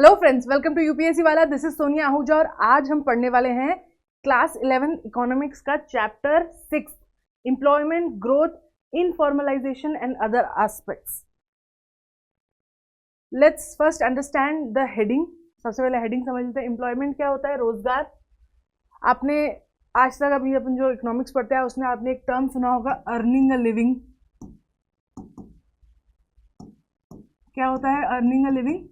Hello friends, welcome to UPSC वाला। This is Sonia Ahuja और आज हम पढ़ने वाले हैं क्लास 11 इकोनॉमिक्स का chapter 6 employment growth informalisation and other aspects. Let's first understand the heading. सबसे पहले हेडिंग समझ लेते हैं। एम्प्लॉयमेंट क्या होता है? रोजगार। आपने आज तक अभी अपन जो इकोनॉमिक्स पढ़ते हैं उसमें आपने एक टर्म सुना होगा, अर्निंग अ लिविंग। क्या होता है अर्निंग अ लिविंग?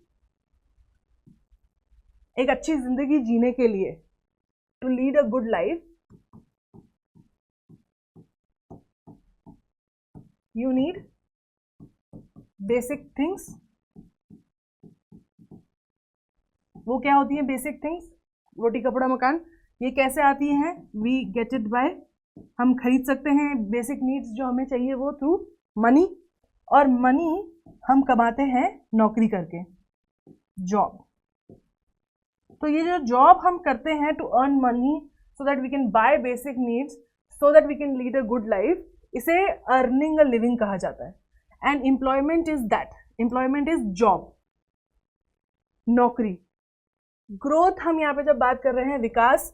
एक अच्छी जिंदगी जीने के लिए, to lead a good life, you need basic things. वो क्या होती है बेसिक थिंग्स? रोटी कपड़ा मकान। ये कैसे आती हैं? वी गेट इट बाय, हम खरीद सकते हैं बेसिक नीड्स जो हमें चाहिए वो थ्रू मनी, और मनी हम कमाते हैं नौकरी करके, जॉब। तो ये जो जॉब हम करते हैं to earn money so that we can buy basic needs, so that we can lead a good life, इसे अर्निंग अ लिविंग कहा जाता है। And employment is that, employment is job, नौकरी। ग्रोथ हम यहाँ पे जब बात कर रहे हैं, विकास।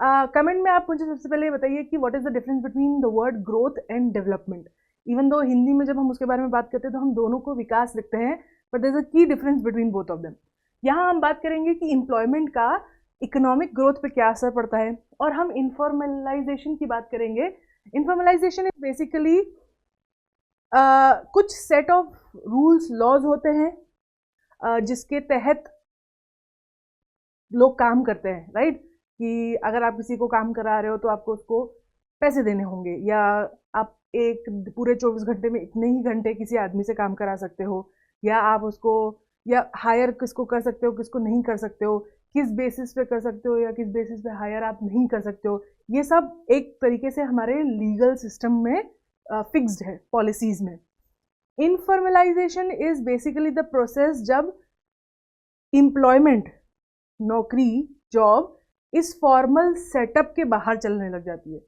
कमेंट में आप मुझे सबसे पहले बताइए कि what is the difference between the word growth and development. Even though Hindi में जब हम उसके बारे में बात करते हैं तो हम दोनों को विकास लिखते हैं, बट देयर इज अ की difference between both of them. यहाँ हम बात करेंगे कि एम्प्लॉयमेंट का इकोनॉमिक ग्रोथ पे क्या असर पड़ता है, और हम इनफॉर्मलाइजेशन की बात करेंगे। इनफॉर्मलाइजेशन इज बेसिकली कुछ सेट ऑफ रूल्स लॉज होते हैं जिसके तहत लोग काम करते हैं, राइट? कि अगर आप किसी को काम करा रहे हो तो आपको उसको पैसे देने होंगे, या आप एक पूरे 24 घंटे में इतने ही घंटे किसी आदमी से काम करा सकते हो, या आप उसको या हायर किसको कर सकते हो, किसको नहीं कर सकते हो, किस बेसिस पे कर सकते हो या किस बेसिस पे हायर आप नहीं कर सकते हो। ये सब एक तरीके से हमारे लीगल सिस्टम में फिक्स्ड है, पॉलिसीज में। Informalisation is basically the process जब एम्प्लॉयमेंट, नौकरी, जॉब इस फॉर्मल सेटअप के बाहर चलने लग जाती है।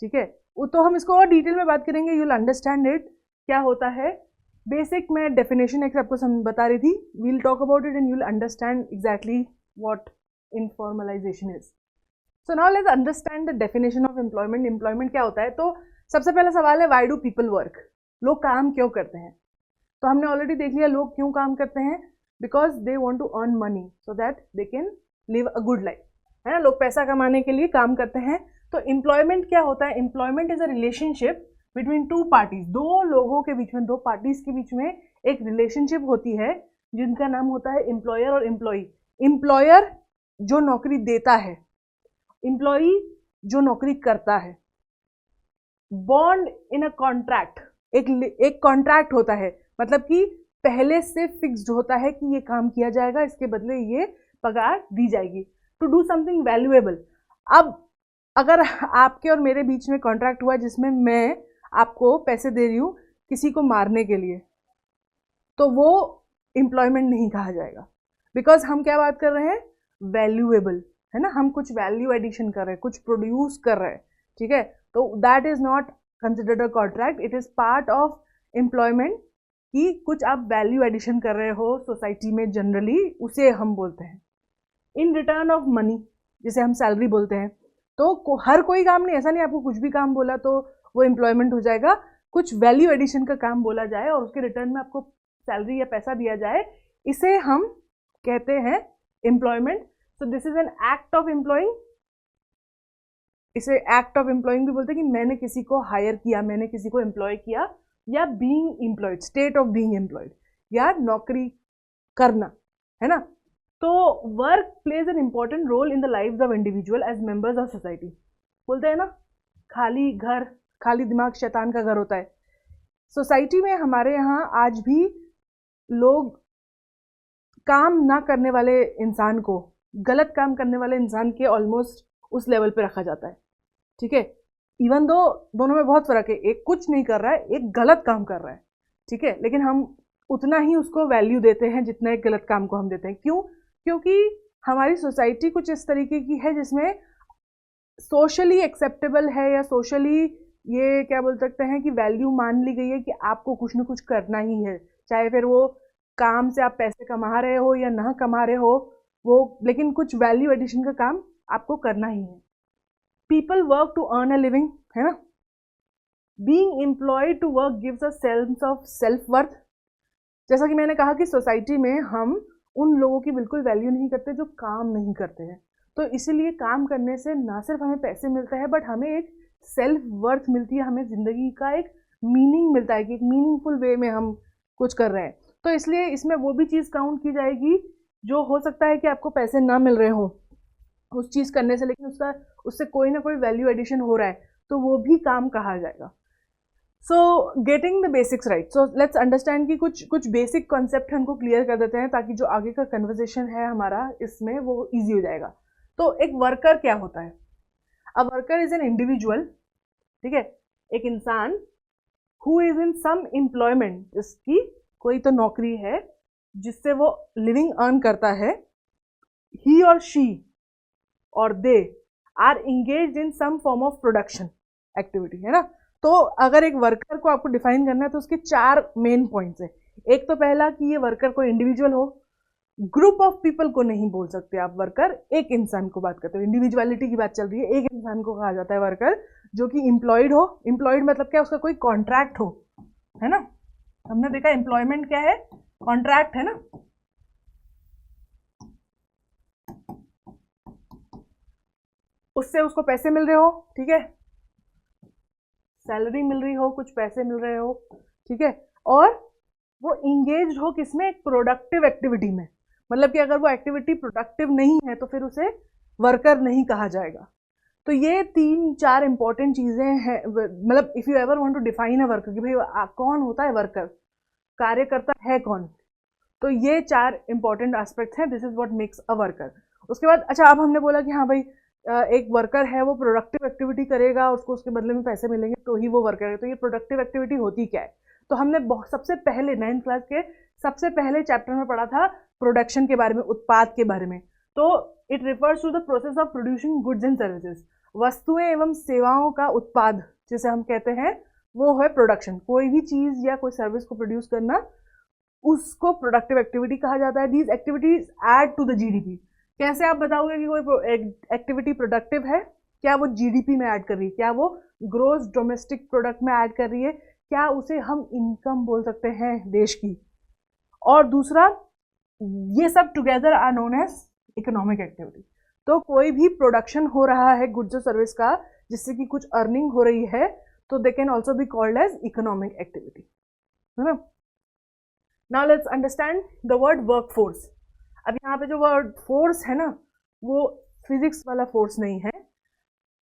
ठीक है, वो तो हम इसको और डिटेल में बात करेंगे, यू विल अंडरस्टैंड इट क्या होता है। बेसिक मैं डेफिनेशन एक आपको बता रही थी, we will talk about it and you will understand exactly what informalisation is. So now let's understand the definition of employment. Employment क्या होता है? तो सबसे पहला सवाल है, व्हाई डू पीपल वर्क? लोग काम क्यों करते हैं? तो हमने ऑलरेडी देख लिया लोग क्यों काम करते हैं, because they want to earn money so that they can live a good life, है ना? लोग पैसा कमाने के लिए काम करते हैं। तो एम्प्लॉयमेंट क्या होता है? Employment is a relationship between two parties, दो लोगों के बीच में, दो पार्टीज के बीच में एक रिलेशनशिप होती है जिनका नाम होता है एम्प्लॉयर और एम्प्लॉई। एम्प्लॉयर जो नौकरी देता है, एम्प्लॉई जो नौकरी करता है। बॉन्ड इन अ कॉन्ट्रैक्ट, एक कॉन्ट्रैक्ट होता है, मतलब कि पहले से फिक्स्ड होता है कि ये काम किया जाएगा, इसके बदले ये पगार दी जाएगी, टू डू समथिंग वैल्यूएबल। अब अगर आपके और मेरे बीच में कॉन्ट्रैक्ट हुआ जिसमें मैं आपको पैसे दे रही हूँ किसी को मारने के लिए, तो वो एम्प्लॉयमेंट नहीं कहा जाएगा, बिकॉज हम क्या बात कर रहे हैं? वैल्यूएबल, है ना? हम कुछ वैल्यू एडिशन कर रहे हैं, कुछ प्रोड्यूस कर रहे हैं, ठीक है? तो that is not considered a contract, it is part of employment, कि कुछ आप वैल्यू एडिशन कर रहे हो सोसाइटी में, जनरली उसे हम बोलते हैं। इन रिटर्न ऑफ मनी, जिसे हम सैलरी बोलते हैं। तो हर कोई काम नहीं, ऐसा नहीं आपको कुछ भी काम बोला तो वो एम्प्लॉयमेंट हो जाएगा। कुछ वैल्यू एडिशन का काम बोला जाए और उसके रिटर्न में आपको सैलरी या पैसा दिया जाए, इसे हम कहते हैं employment. So this is an act of employing, इसे एक्ट ऑफ एम्प्लॉइंग भी बोलते हैं, कि मैंने किसी को हायर किया, मैंने किसी को एम्प्लॉय किया, या being employed, state of being employed, या नौकरी करना, है ना? तो work plays an important role in the lives of individual as members of society. बोलते हैं ना, खाली घर, खाली दिमाग शैतान का घर होता है। सोसाइटी में हमारे यहाँ आज भी लोग काम ना करने वाले इंसान को, गलत काम करने वाले इंसान के ऑलमोस्ट उस लेवल पे रखा जाता है, ठीक है? इवन दो दोनों में बहुत फर्क है, एक कुछ नहीं कर रहा है, एक गलत काम कर रहा है, ठीक है? लेकिन हम उतना ही उसको वैल्यू देते हैं जितना एक गलत काम को हम देते हैं। क्यों? क्योंकि हमारी सोसाइटी कुछ इस तरीके की है जिसमें सोशली एक्सेप्टेबल है, या सोशली ये क्या बोल सकते हैं कि वैल्यू मान ली गई है कि आपको कुछ ना कुछ करना ही है, चाहे फिर वो काम से आप पैसे कमा रहे हो या ना कमा रहे हो वो, लेकिन कुछ वैल्यू एडिशन का काम आपको करना ही है। People work to earn a living, है ना। Being employed to work gives a sense of self worth. जैसा कि मैंने कहा कि सोसाइटी में हम उन लोगों की बिल्कुल वैल्यू नहीं करते जो काम नहीं करते हैं, तो इसीलिए काम करने से ना सिर्फ हमें पैसे मिलते हैं बट हमें एक सेल्फ वर्थ मिलती है, हमें ज़िंदगी का एक मीनिंग मिलता है कि एक मीनिंगफुल वे में हम कुछ कर रहे हैं। तो इसलिए इसमें वो भी चीज़ काउंट की जाएगी जो हो सकता है कि आपको पैसे ना मिल रहे हों उस चीज़ करने से, लेकिन उससे कोई ना कोई वैल्यू एडिशन हो रहा है, तो वो भी काम कहा जाएगा। So getting the basics right, so let's understand कि कुछ बेसिक कॉन्सेप्ट हमको क्लियर कर देते हैं ताकि जो आगे का कन्वर्सेशन है हमारा इसमें वो ईजी हो जाएगा। तो एक वर्कर क्या होता है? A worker is an individual, ठीक है, एक इंसान who is in some employment, जिसकी कोई तो नौकरी है जिससे वो लिविंग अर्न करता है। ही और शी और they are engaged in some form of production activity, है ना। तो अगर एक वर्कर को आपको डिफाइन करना है तो उसके 4 मेन पॉइंट्स हैं। एक तो पहला कि ये वर्कर कोई इंडिविजुअल हो, ग्रुप ऑफ पीपल को नहीं बोल सकते आप वर्कर, एक इंसान को बात करते हो, इंडिविजुअलिटी की बात चल रही है, एक इंसान को कहा जाता है वर्कर जो कि एम्प्लॉयड हो। एम्प्लॉयड मतलब क्या, उसका कोई कॉन्ट्रैक्ट हो, है ना। हमने देखा एम्प्लॉयमेंट क्या है, कॉन्ट्रैक्ट, है ना। उससे उसको पैसे मिल रहे हो, ठीक है, सैलरी मिल रही हो, कुछ पैसे मिल रहे हो, ठीक है, और वो इंगेज हो किसमें, एक प्रोडक्टिव एक्टिविटी में। मतलब कि अगर वो एक्टिविटी प्रोडक्टिव नहीं है तो फिर उसे वर्कर नहीं कहा जाएगा। तो ये 3-4 इंपॉर्टेंट चीजें हैं। मतलब if you ever want to define a worker कि भाई कौन होता है वर्कर, कार्यकर्ता है कौन, तो ये 4 इंपॉर्टेंट एस्पेक्ट्स हैं। This is what makes a worker. उसके बाद अच्छा, अब हमने बोला कि हाँ भाई एक वर्कर है वो प्रोडक्टिव एक्टिविटी करेगा, उसको उसके बदले में पैसे मिलेंगे तो ही वो वर्कर है। तो ये प्रोडक्टिव एक्टिविटी होती क्या है? तो हमने सबसे पहले 9th क्लास के सबसे पहले चैप्टर में पढ़ा था प्रोडक्शन के बारे में, उत्पाद के बारे में। तो it refers to the process of producing goods and services, वस्तुएं एवं सेवाओं का उत्पाद जिसे हम कहते हैं वो है प्रोडक्शन। कोई भी चीज या कोई सर्विस को प्रोड्यूस करना, उसको प्रोडक्टिव एक्टिविटी कहा जाता है। These activities add to the GDP. कैसे आप बताओगे कि कोई एक्टिविटी प्रोडक्टिव है? क्या वो जीडीपी में ऐड कर रही है, क्या वो ग्रोस डोमेस्टिक प्रोडक्ट में ऐड कर रही है, क्या उसे हम इनकम बोल सकते हैं देश की। और दूसरा, ये सब together are known as economic activity. तो कोई भी प्रोडक्शन हो रहा है गुड्स और सर्विस का जिससे कि कुछ अर्निंग हो रही है, तो they can also be called as economic activity, है ना। Now let's understand the word work force. अब यहाँ पे जो वर्ड फोर्स है ना, वो फिजिक्स वाला फोर्स नहीं है।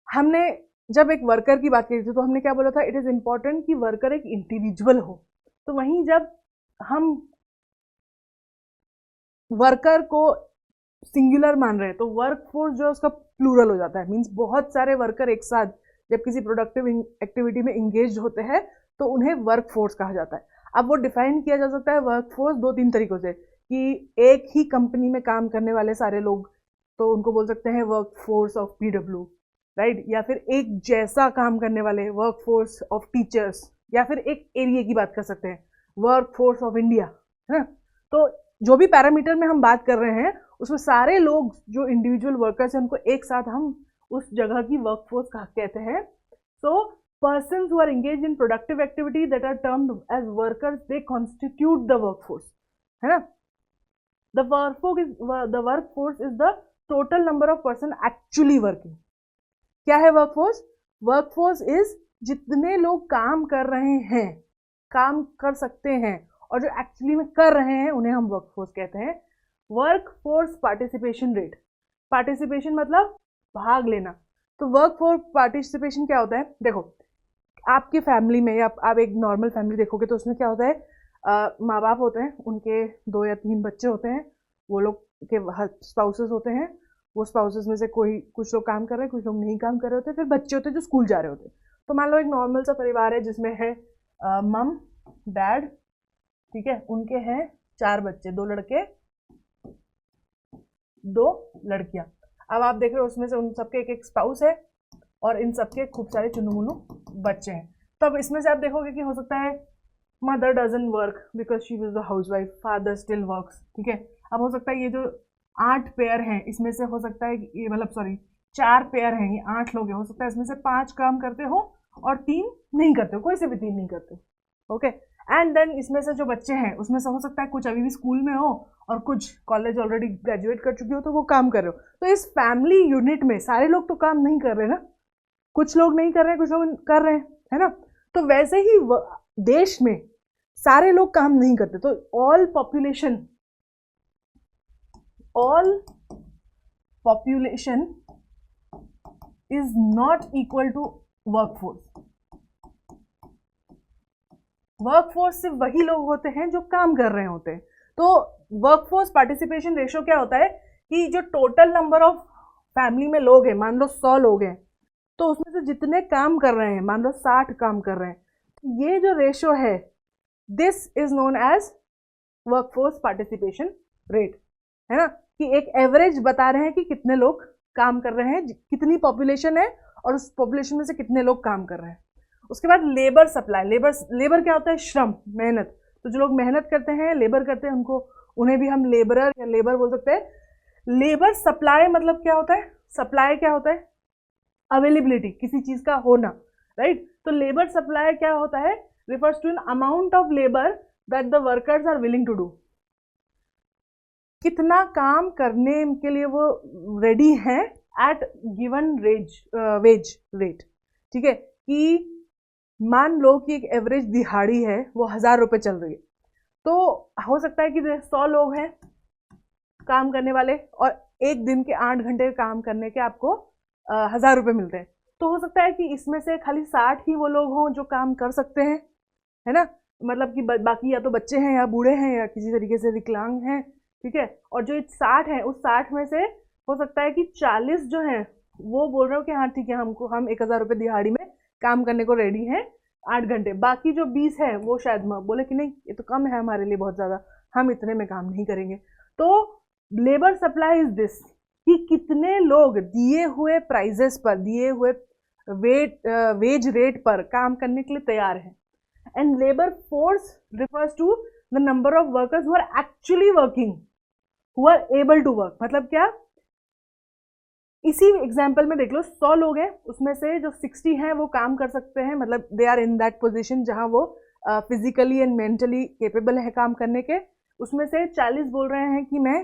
हमने जब एक वर्कर की बात की थी तो हमने क्या बोला था, इट इज इंपॉर्टेंट कि वर्कर एक इंडिविजुअल हो। तो वहीं जब हम वर्कर को सिंगुलर मान रहे हैं तो वर्क फोर्स जो है उसका प्लूरल हो जाता है। मीन्स बहुत सारे वर्कर एक साथ जब किसी प्रोडक्टिव एक्टिविटी में इंगेज होते हैं तो उन्हें वर्क फोर्स कहा जाता है। अब वो डिफाइन किया जा सकता है वर्क फोर्स 2-3 तरीकों से, कि एक ही कंपनी में काम करने वाले सारे लोग, तो उनको बोल सकते हैं work force of PW, right. या फिर एक जैसा काम करने वाले, वर्क फोर्स ऑफ टीचर्स। या फिर एक एरिया की बात कर सकते हैं, वर्क फोर्स ऑफ इंडिया, है ना। तो जो भी पैरामीटर में हम बात कर रहे हैं उसमें सारे लोग जो इंडिविजुअल वर्कर्स हैं उनको एक साथ हम उस जगह की वर्क फोर्स कहते हैं। सो persons who are engaged in productive activity that are termed as workers, they constitute the workforce, है ना। The workforce is the total number of person actually working. क्या है वर्कफोर्स? वर्कफोर्स इज जितने लोग काम कर रहे हैं, काम कर सकते हैं, और जो एक्चुअली में कर रहे हैं उन्हें हम वर्कफोर्स कहते हैं। वर्कफोर्स पार्टिसिपेशन रेट, पार्टिसिपेशन मतलब भाग लेना। तो वर्कफोर्स पार्टिसिपेशन क्या होता है? देखो आपकी फैमिली में, या आप एक नॉर्मल फैमिली देखोगे तो उसमें क्या होता है, माँ बाप होते हैं, उनके 2 या 3 बच्चे होते हैं, वो लोग के स्पाउसेस होते हैं, वो स्पाउसेस में से कुछ लोग काम कर रहे हैं, कुछ लोग नहीं काम कर रहे होते, फिर बच्चे होते हैं जो स्कूल जा रहे होते हैं। तो मान लो एक नॉर्मल सा परिवार है जिसमें है मम डैड, ठीक है, उनके हैं 4 बच्चे, 2 लड़के 2 लड़कियां। अब आप देख रहे हो उसमें से उन सबके एक स्पाउस है और इन सबके खूब सारे चुनु मुनु बच्चे हैं। तो अब इसमें से आप देखोगे कि हो सकता है mother doesn't work because she is the house wife, father still works, ठीक है। अब हो सकता है ये जो 8 पेयर हैं इसमें से हो सकता है ये मतलब सॉरी 4 पेयर हैं, ये 8 लोग हैं, हो सकता है इसमें से 5 काम करते हो और 3 नहीं करते हो, कोई से भी 3 नहीं करते, ओके। एंड देन इसमें से जो बच्चे हैं उसमें से हो सकता है कुछ अभी भी स्कूल में हो और कुछ कॉलेज ऑलरेडी ग्रेजुएट कर चुके हो तो वो काम कर रहे हो। तो इस फैमिली यूनिट में सारे लोग तो काम नहीं कर रहे ना, कुछ लोग नहीं कर रहे हैं, कुछ लोग कर रहे हैं, है ना। तो वैसे ही देश में सारे लोग काम नहीं करते, तो all population is not equal to workforce. Workforce सिर्फ वही लोग होते हैं जो काम कर रहे होते हैं। तो वर्कफोर्स पार्टिसिपेशन रेशियो क्या होता है कि जो टोटल नंबर ऑफ फैमिली में लोग हैं, मान लो 100 लोग हैं, तो उसमें से जितने काम कर रहे हैं, मान लो 60 काम कर रहे हैं, ये जो रेशियो है this is known as workforce participation rate, है ना। कि एक एवरेज बता रहे हैं कि कितने लोग काम कर रहे हैं, कितनी पॉपुलेशन है और उस पॉपुलेशन में से कितने लोग काम कर रहे हैं। उसके बाद लेबर सप्लाई, लेबर क्या होता है, श्रम, मेहनत। तो जो लोग मेहनत करते हैं, लेबर करते हैं, उन्हें भी हम लेबरर या लेबर बोल सकते हैं। लेबर सप्लाई मतलब क्या होता है, सप्लाई क्या होता है, अवेलेबिलिटी, किसी चीज का होना, राइट। तो लेबर सप्लाई क्या होता है, refers to an amount of labour that the workers are willing to do. कितना काम करने के लिए वो रेडी हैं एट गिवन वेज रेट, ठीक है। कि मान लो कि एक एवरेज दिहाड़ी है वो 1000 रुपये चल रही है, तो हो सकता है कि 100 लोग हैं काम करने वाले और एक दिन के 8 घंटे काम करने के आपको 1000 रुपये मिलते हैं। तो हो सकता है कि इसमें से खाली 60 ही वो लोग हों जो काम कर सकते हैं, है ना। मतलब कि बाकी या तो बच्चे हैं या बूढ़े हैं या किसी तरीके से विकलांग हैं, ठीक है। और जो 60 हैं उस 60 में से हो सकता है कि 40 जो हैं वो बोल रहे हो कि हाँ ठीक है, हम 1000 रुपये दिहाड़ी में काम करने को रेडी हैं 8 घंटे। बाकी जो 20 है वो शायद बोले कि नहीं ये तो कम है हमारे लिए बहुत ज़्यादा, हम इतने में काम नहीं करेंगे। तो लेबर सप्लाई इज दिस, कि कितने लोग दिए हुए प्राइजेस पर, दिए हुए वेज रेट पर काम करने के लिए तैयार हैं। And labour force refers to the number of workers who are actually working, who are able to work. मतलब क्या, इसी एग्जाम्पल में देख लो 100 लोग हैं, उसमें से जो 60 हैं वो काम कर सकते हैं, मतलब they are in that position जहां वो फिजिकली एंड मेंटली केपेबल है काम करने के। उसमें से 40 बोल रहे हैं कि मैं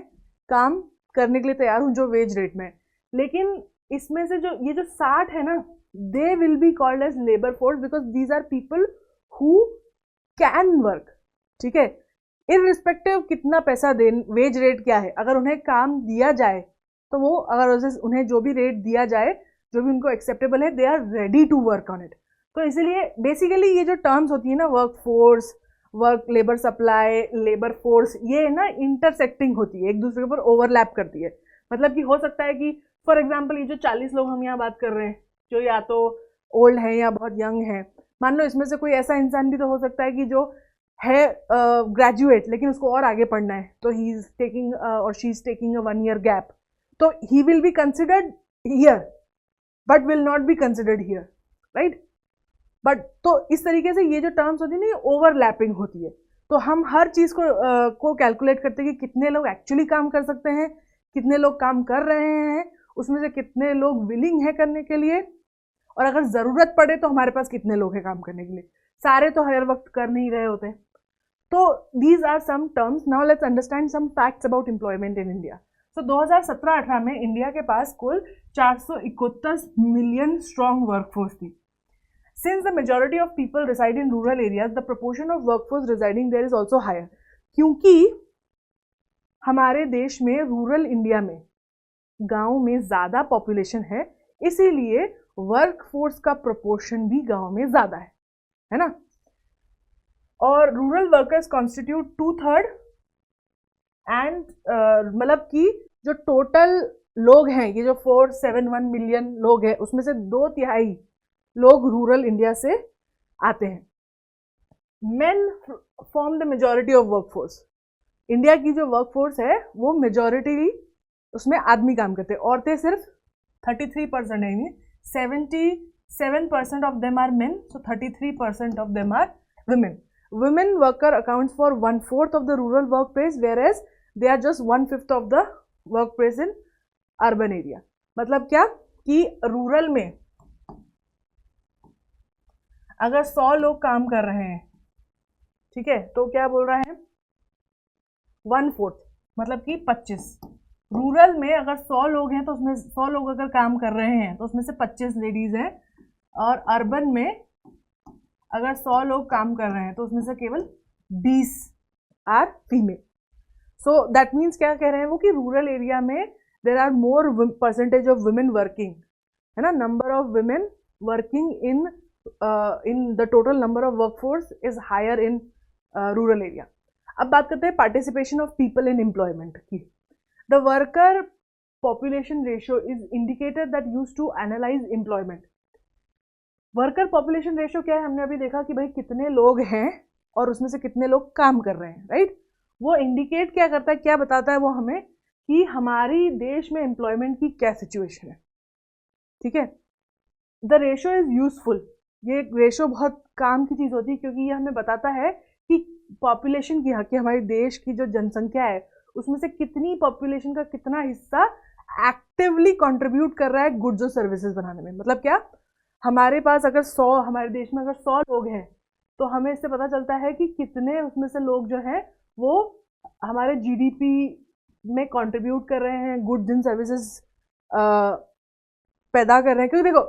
काम करने के लिए तैयार हूं जो वेज रेट में। लेकिन इसमें से जो ये जो 60 है ना, they will be called as labour force because these are people who can work, ठीक है। इररिस्पेक्टिव कितना पैसा दे, वेज रेट क्या है, अगर उन्हें काम दिया जाए तो वो, अगर उन्हें जो भी रेट दिया जाए, जो भी उनको एक्सेप्टेबल है, they are ready to work on it. तो इसीलिए बेसिकली ये जो टर्म्स होती है ना, work force, work, labour supply, labour force, ये ना इंटरसेक्टिंग होती है, एक दूसरे के ऊपर ओवरलैप करती है। मतलब कि हो सकता है कि फॉर एग्जाम्पल ये जो 40 लोग हम यहाँ बात कर रहे हैं, जो या तो ओल्ड हैं या बहुत यंग हैं, मान लो इसमें से कोई ऐसा इंसान भी तो हो सकता है कि जो है ग्रेजुएट लेकिन उसको और आगे पढ़ना है, तो ही इज टेकिंग और she is taking a 1 year gap, तो he will be considered here but will not be considered here, right? But तो इस तरीके से ये जो टर्म्स होती है ना, ये ओवरलैपिंग होती है। तो हम हर चीज को कैलकुलेट करते हैं कि कितने लोग एक्चुअली काम कर सकते हैं, कितने लोग काम कर रहे हैं, उसमें से कितने लोग विलिंग है करने के लिए, और अगर जरूरत पड़े तो हमारे पास कितने लोग हैं काम करने के लिए। सारे तो हर वक्त कर नहीं रहे होते। तो these are some terms. Now let's understand some facts about employment in India. तो 2017-18 में इंडिया के पास कुल 471 मिलियन स्ट्रॉन्ग वर्कफोर्स थी। Since the majority of people reside in rural areas, the proportion of workforce residing there is also higher. क्योंकि हमारे देश में रूरल इंडिया में गांव में ज्यादा पॉपुलेशन है, इसीलिए वर्कफोर्स का प्रोपोर्शन भी गांव में ज्यादा है ना। और रूरल वर्कर्स कॉन्स्टिट्यूट 2/3 एंड मतलब कि जो टोटल लोग हैं, ये जो 471 मिलियन लोग हैं, उसमें से 2/3 लोग रूरल इंडिया से आते हैं। Main form the majority of workforce. India की जो वर्कफोर्स है वो मेजॉरिटी उसमें आदमी काम करते हैं, औरतें सिर्फ 33% है, 77% of them are men, so 33% of them are women. women worker accounts for 1/4 of the rural workplace, whereas they are just 1/5 of the workplace in urban area. मतलब क्या कि रूरल में अगर 100 लोग काम कर रहे हैं, ठीक है, तो क्या बोल रहा है 1/4 मतलब कि 25। रूरल में अगर 100 लोग हैं तो उसमें 100 लोग अगर काम कर रहे हैं तो उसमें से 25 लेडीज हैं, और अर्बन में अगर 100 लोग काम कर रहे हैं तो उसमें से केवल 20 are female. So that means क्या कह रहे हैं वो कि रूरल एरिया में there are more percentage of women working, है ना, number of women working in the total number of workforce is higher in rural area. अब बात करते हैं participation of people in employment की। The worker population ratio is indicator that use to analyse employment. Worker population ratio क्या है, हमने अभी देखा कि भाई कितने लोग हैं और उसमें से कितने लोग काम कर रहे हैं, राइट। वो इंडिकेट क्या करता है, क्या बताता है वो हमें कि हमारी देश में एम्प्लॉयमेंट की क्या सिचुएशन है, ठीक है। द रेशियो इज यूजफुल, ये रेशियो बहुत काम की चीज होती है क्योंकि ये हमें बताता है कि पॉपुलेशन की हमारे देश की जो जनसंख्या है उसमें से कितनी पॉपुलेशन का कितना हिस्सा एक्टिवली कंट्रीब्यूट कर रहा है गुड्स और सर्विसेज बनाने में। मतलब क्या, हमारे पास अगर 100, हमारे देश में अगर 100 लोग हैं तो हमें इससे पता चलता है कि कितने उसमें से लोग जो हैं वो हमारे जीडीपी में कंट्रीब्यूट कर रहे हैं, गुड्स एंड सर्विसेज पैदा कर रहे हैं। क्योंकि देखो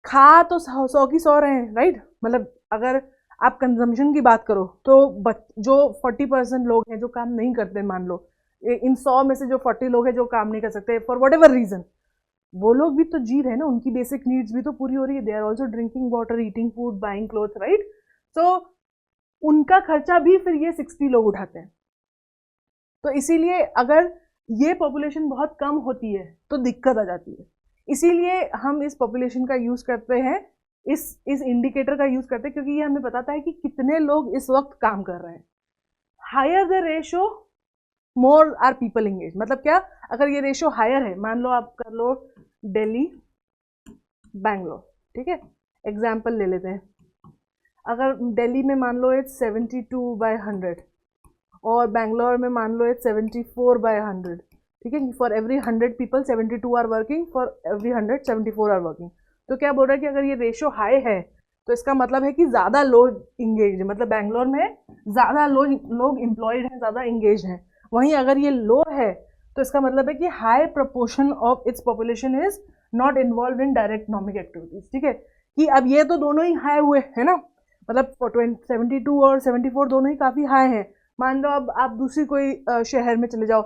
खा तो 100 की 100 रहे हैं, राइट। मतलब अगर आप कंजम्पशन की बात करो तो जो 40% लोग हैं जो काम नहीं करते, मान लो इन 100 में से जो 40 लोग हैं जो काम नहीं कर सकते फॉर वट एवर रीजन, वो लोग भी तो जी रहे हैं ना, उनकी बेसिक नीड्स भी तो पूरी हो रही है। They are also drinking water, eating food, buying cloth, right. तो उनका खर्चा भी फिर ये 60 लोग उठाते हैं। तो इसीलिए अगर ये पॉपुलेशन बहुत कम होती है तो दिक्कत आ जाती है। इसीलिए हम इस पॉपुलेशन का यूज करते हैं, इस इंडिकेटर का यूज करते हैं, क्योंकि ये हमें बताता है कि कितने लोग इस वक्त काम कर रहे हैं। Higher the ratio more are people engage. मतलब क्या, अगर ये रेशो हायर है, मान लो आप कर लो दिल्ली बैंगलोर, ठीक है, एग्जाम्पल ले लेते हैं। अगर दिल्ली में मान लो इट्स 72/100 और बैंगलोर में मान लो इट्स 74/100, ठीक है। For every 100 people 72 are working, for every 100 74 are working. तो क्या बोल रहा है कि अगर ये रेशो हाई है तो इसका मतलब है कि ज़्यादा लोग इंगेज है, मतलब बैंगलोर में ज़्यादा लोग एम्प्लॉयड हैं, ज़्यादा इंगेज हैं। वहीं अगर ये लो है तो इसका मतलब है कि high proportion of its population is not involve in direct economic activities, ठीक है। कि अब ये तो दोनों ही हाई हुए है ना, मतलब 72 और 74 दोनों ही काफ़ी हाई हैं। मान लो अब आप दूसरी कोई शहर में चले जाओ,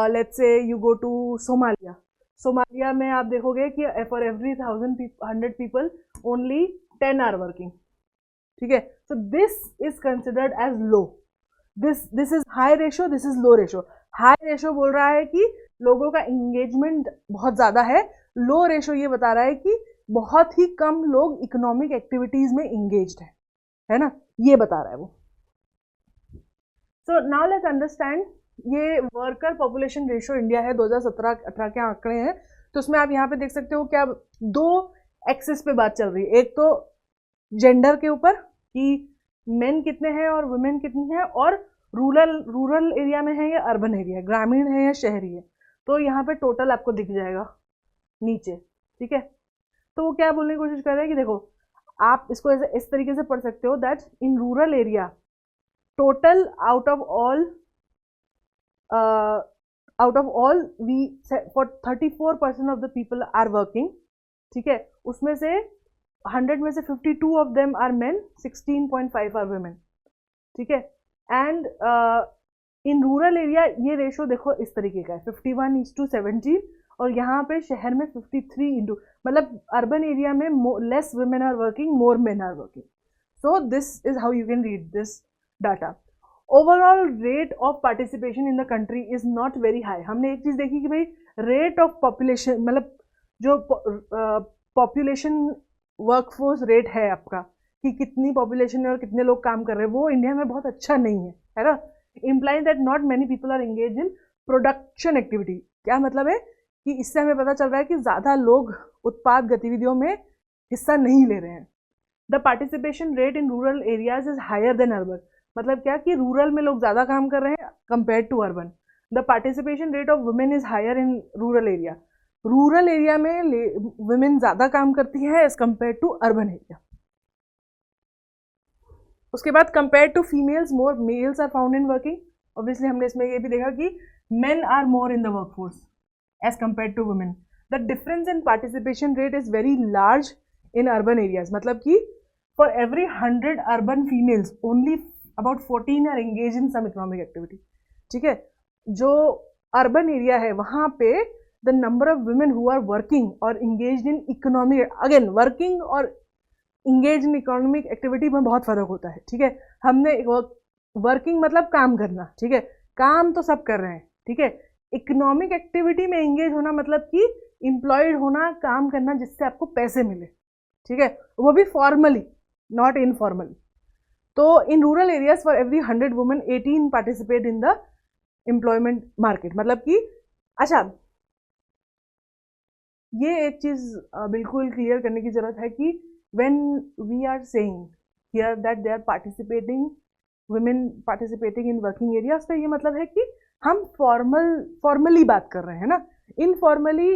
let's say you go to Somalia. Somalia में आप देखोगे कि for every 100 people only 10 are working, ठीक है। So this is considered as low. This is high ratio, this is low ratio. High ratio बोल रहा है कि लोगों का एंगेजमेंट बहुत ज़्यादा है, लो रेशो ये बता रहा है कि बहुत ही कम लोग इकोनॉमिक एक्टिविटीज़ में इंगेज्ड है ना, ये बता रहा है वो। सो नाउ लेट्स अंडरस्टैंड, ये वर्कर पॉपुलेशन रेशो इंडिया है 2017-18 के आंकड़े हैं। तो उसमें आप यहाँ पे देख सकते हो क्या दो एक्सिस पे बात चल रही है। एक तो जेंडर के ऊपर कि मेन कितने हैं और वुमेन कितनी है, और रूरल एरिया में है या अर्बन एरिया, ग्रामीण है या शहरी है। तो यहाँ पे टोटल आपको दिख जाएगा नीचे, ठीक है। तो वो क्या बोलने की कोशिश कर रहे हैं कि देखो आप इसको इस तरीके से पढ़ सकते हो that in rural area total out of all we for 34% of the people are working, ठीक है। उसमें से 100 में से 52 of them are men, 16.5 are women, ठीक है। एंड इन रूरल एरिया ये रेशो देखो इस तरीके का है 51:17, और यहाँ पे शहर में 53 मतलब अर्बन एरिया में less women are working, more men are working. So this is how you can read this data. Overall rate of participation in the country is not very high. हमने एक चीज देखी कि भाई रेट ऑफ पॉपुलेशन, मतलब जो population workforce rate है आपका कि कितनी पॉपुलेशन है और कितने लोग काम कर रहे हैं, वो इंडिया में बहुत अच्छा नहीं है ना। Implying that not many people are engage in production activity. क्या मतलब है कि इससे हमें पता चल रहा है कि ज़्यादा लोग उत्पाद गतिविधियों में हिस्सा नहीं ले रहे हैं। The participation rate in rural areas is higher than urban, मतलब क्या कि रूरल में लोग ज़्यादा काम कर रहे हैं compare to urban. The participation rate of women is higher in rural area, rural area में वुमेन ज़्यादा काम करती है as compare to urban area. उसके बाद compare to females more males are found in working, obviously हमने इसमें ये भी देखा कि men are more in the workforce as compared to women. The difference in participation rate is very large in urban areas, मतलब कि for every 100 urban females only about 14 are engaged in some economic activity. ठीक है, जो urban area है वहाँ पे the number of women who are working or engaged in economic, again working और engaged in economic activity में बहुत फर्क होता है। ठीक है, हमने वर्किंग मतलब काम करना, ठीक है, काम तो सब कर रहे हैं, ठीक है। इकोनॉमिक एक्टिविटी में एंगेज होना मतलब कि एम्प्लॉयड होना, काम करना जिससे आपको पैसे मिले, ठीक है, वो भी फॉर्मली नॉट इनफॉर्मली। तो in rural areas for every 100 women 18 participate in the employment market, मतलब कि अच्छा ये एक चीज बिल्कुल क्लियर करने की जरूरत है कि when we are saying here that they are participating, women participating in working areas, तो ये मतलब है कि हम फॉर्मली बात कर रहे हैं ना। Informally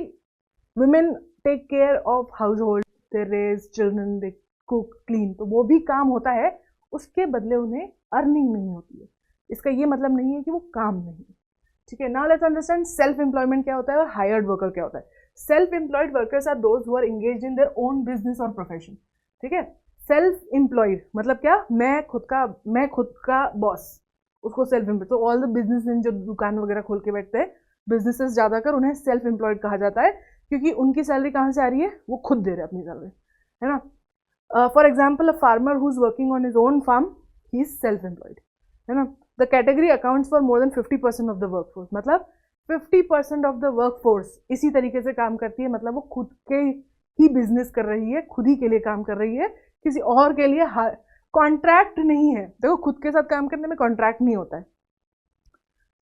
women take care of household, they raise children, they cook clean, तो वो भी काम होता है, उसके बदले उन्हें अर्निंग नहीं होती है। इसका ये मतलब नहीं है कि वो काम नहीं है, ठीक है। Now let's understand self employment क्या होता है और हायर्ड वर्कर क्या होता है। Self employed workers are those who are engaged in their own business और प्रोफेशन, ठीक है। सेल्फ एम्प्लॉयड मतलब क्या, मैं खुद का बॉस, उसको सेल्फ एम्प्लॉयड। तो ऑल द बिजनेस जो दुकान वगैरह खोल के बैठते हैं, बिजनेसेस ज़्यादा कर, उन्हें सेल्फ एम्प्लॉयड कहा जाता है, क्योंकि उनकी सैलरी कहाँ से आ रही है, वो खुद दे रहे हैं अपनी सैलरी, है ना। For example a farmer who is working on his own farm, he is self employed, है ना। The category accounts for more than 50% of the workforce, मतलब 50% ऑफ द वर्कफोर्स इसी तरीके से काम करती है, मतलब वो खुद के ही बिजनेस कर रही है, खुद ही के लिए काम कर रही है, किसी और के लिए कॉन्ट्रैक्ट नहीं है। देखो खुद के साथ काम करने में कॉन्ट्रैक्ट नहीं होता है,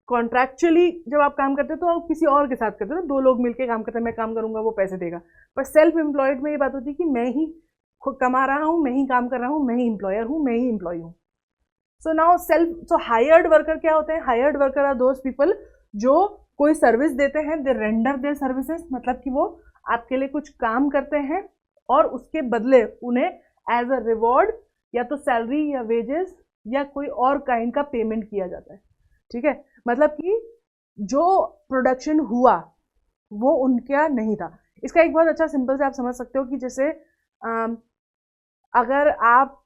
कॉन्ट्रैक्चुअली जब आप काम करते हो तो आप किसी और के साथ करते हो, दो लोग मिलकर काम करते हैं, मैं काम करूंगा वो पैसे देगा। पर सेल्फ एम्प्लॉयड में ये बात होती है कि मैं ही खुद कमा रहा हूँ, मैं ही काम कर रहा हूँ, मैं ही एम्प्लॉयर हूँ, मैं ही एम्प्लॉय हूँ। So now so hired worker क्या होते हैं, hired worker are those people जो कोई सर्विस देते हैं, दे रेंडर देयर सर्विसेज, मतलब कि वो आपके लिए कुछ काम करते हैं और उसके बदले उन्हें एज अ रिवॉर्ड या तो सैलरी या वेजेस या कोई और काइंड का पेमेंट किया जाता है, ठीक है। मतलब कि जो प्रोडक्शन हुआ वो उनका नहीं था। इसका एक बहुत अच्छा सिंपल से आप समझ सकते हो कि जैसे अगर आप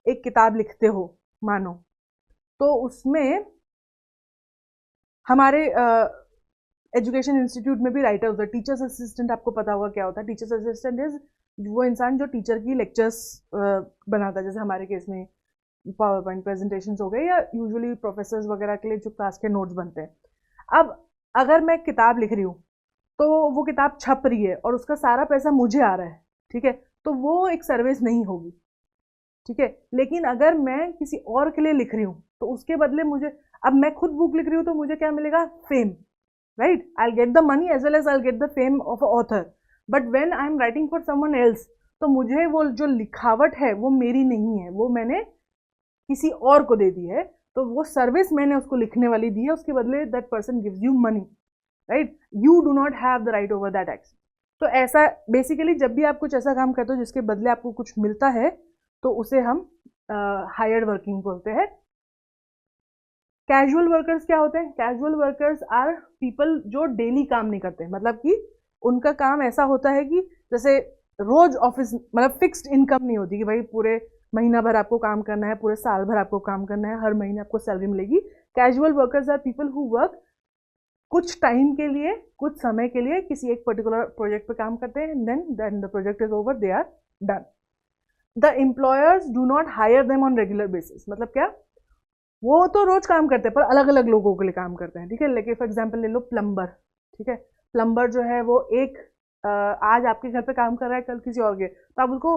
एक किताब लिखते हो मानो, तो उसमें हमारे एजुकेशन इंस्टीट्यूट में भी राइटर होता है, टीचर्स असिस्टेंट, आपको पता होगा क्या होता है। टीचर्स असिस्टेंट इज वो इंसान जो टीचर की लेक्चर्स बनाता है, जैसे हमारे केस में पावर पॉइंट प्रेजेंटेशन हो गए, या यूजुअली प्रोफेसर्स वगैरह के लिए जो क्लास के नोट्स बनते हैं। अब अगर मैं किताब लिख रही हूँ तो वो किताब छप रही है और उसका सारा पैसा मुझे आ रहा है, ठीक है, तो वो एक सर्विस नहीं होगी, ठीक है। लेकिन अगर मैं किसी और के लिए लिख रही हूँ तो उसके बदले मुझे, अब मैं खुद बुक लिख रही हूँ तो मुझे क्या मिलेगा, fame, right. I get the money as well as I get the fame of author. But when I am writing for someone else, तो मुझे वो जो लिखावट है वो मेरी नहीं है, वो मैंने किसी और को दे दी है, तो वो सर्विस मैंने उसको लिखने वाली दी है, उसके बदले that person gives you money, right. You do not have the right over that action. तो ऐसा बेसिकली जब भी आप कुछ ऐसा काम करते हो जिसके बदले आपको कुछ मिलता है, तो उसे हम हायर्ड वर्किंग बोलते हैं। कैजुअल वर्कर्स क्या होते हैं, कैजुअल वर्कर्स आर पीपल जो डेली काम नहीं करते, मतलब कि उनका काम ऐसा होता है कि जैसे रोज ऑफिस, मतलब फिक्स्ड इनकम नहीं होती कि भाई पूरे महीना भर आपको काम करना है, पूरे साल भर आपको काम करना है, हर महीने आपको सैलरी मिलेगी। Casual workers are people who work कुछ टाइम के लिए, कुछ समय के लिए किसी एक पर्टिकुलर प्रोजेक्ट पे काम करते हैं, then the project is over, they are done. The employers do not hire them on regular basis, मतलब क्या, वो तो रोज काम करते हैं पर अलग अलग लोगों के लिए काम करते हैं, ठीक है। लेकिन फॉर एग्जाम्पल ले लो प्लम्बर, ठीक है, प्लम्बर जो है वो एक आज आपके घर पे काम कर रहा है, कल किसी और के, तो आप उसको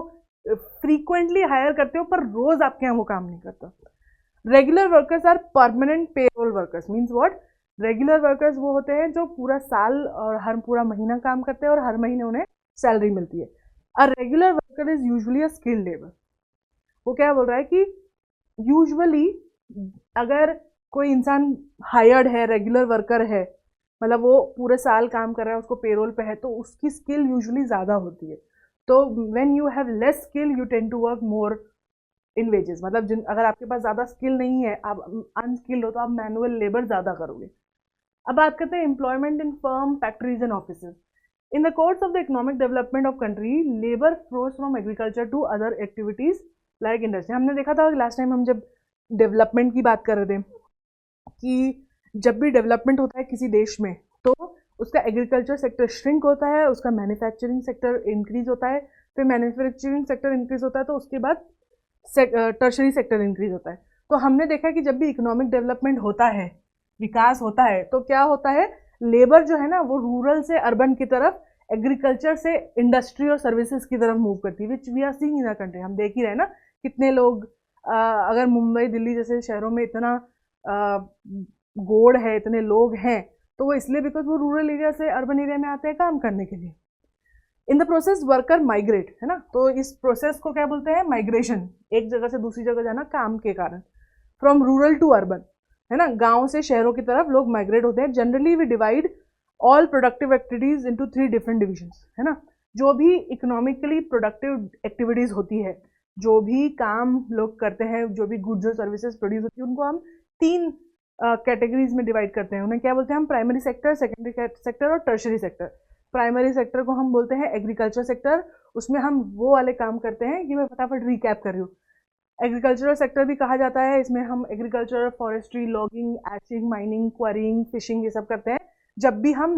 फ्रीक्वेंटली हायर करते हो पर रोज आपके यहाँ वो काम नहीं करता। Regular workers are permanent payroll workers, means what, regular workers वो होते हैं जो पूरा साल और हर पूरा महीना काम करते हैं और हर महीने उन्हें सैलरी मिलती है। A regular worker is usually a skilled labour, वो क्या बोल रहा है कि यूजुअली अगर कोई इंसान हायर्ड है, रेगुलर वर्कर है, मतलब वो पूरे साल काम कर रहा है, उसको पेरोल पे है, तो उसकी स्किल यूजुअली ज़्यादा होती है। तो when you have less skill you tend to work more in wages, मतलब अगर आपके पास ज़्यादा स्किल नहीं है, आप अनस्किल्ड हो, तो आप मैनुअल लेबर ज़्यादा करोगे। अब बात करते हैं employment in firm, factories and offices. In the course of the economic development of country, labour flows from agriculture to other activities like industry. हमने देखा था लास्ट टाइम हम जब डेवलपमेंट की बात कर रहे थे कि जब भी डेवलपमेंट होता है किसी देश में, तो उसका एग्रीकल्चर सेक्टर श्रिंक होता है, उसका मैन्युफैक्चरिंग सेक्टर इंक्रीज होता है, फिर मैन्युफैक्चरिंग सेक्टर इंक्रीज होता है, तो उसके बाद टर्शरी सेक्टर इंक्रीज होता है। तो हमने देखा कि जब भी इकोनॉमिक डेवलपमेंट होता है, विकास होता है, तो क्या होता है, लेबर जो है ना वो रूरल से अर्बन की तरफ, एग्रीकल्चर से इंडस्ट्री और सर्विसेज की तरफ मूव करती है, which we are seeing in the country. हम देख ही रहे ना कितने लोग, अगर मुंबई दिल्ली जैसे शहरों में इतना गोड़ है, इतने लोग हैं, तो वो इसलिए बिकॉज वो रूरल एरिया से अर्बन एरिया में आते हैं काम करने के लिए। In the process worker migrate, है ना, तो इस प्रोसेस को क्या बोलते हैं, माइग्रेशन, एक जगह से दूसरी जगह जाना काम के कारण। फ्रॉम रूरल टू अर्बन, है ना, गांव से शहरों की तरफ लोग माइग्रेट होते हैं। Generally we divide all productive activities into 3 different divisions, है ना। जो भी इकोनॉमिकली प्रोडक्टिव एक्टिविटीज होती है, जो भी काम लोग करते हैं, जो भी गुड्स और सर्विसेज प्रोड्यूस होती है, उनको हम 3 कैटेगरीज में डिवाइड करते हैं। उन्हें क्या बोलते हैं हम, प्राइमरी सेक्टर, सेकेंडरी सेक्टर और टर्शरी सेक्टर। प्राइमरी सेक्टर को हम बोलते हैं एग्रीकल्चर सेक्टर, उसमें हम वो वाले काम करते हैं, ये मैं फटाफट रिकैप कर रही हूँ। एग्रीकल्चरल सेक्टर भी कहा जाता है, इसमें हम agriculture, forestry, logging, etching, mining, quarrying, fishing, ये सब करते हैं। जब भी हम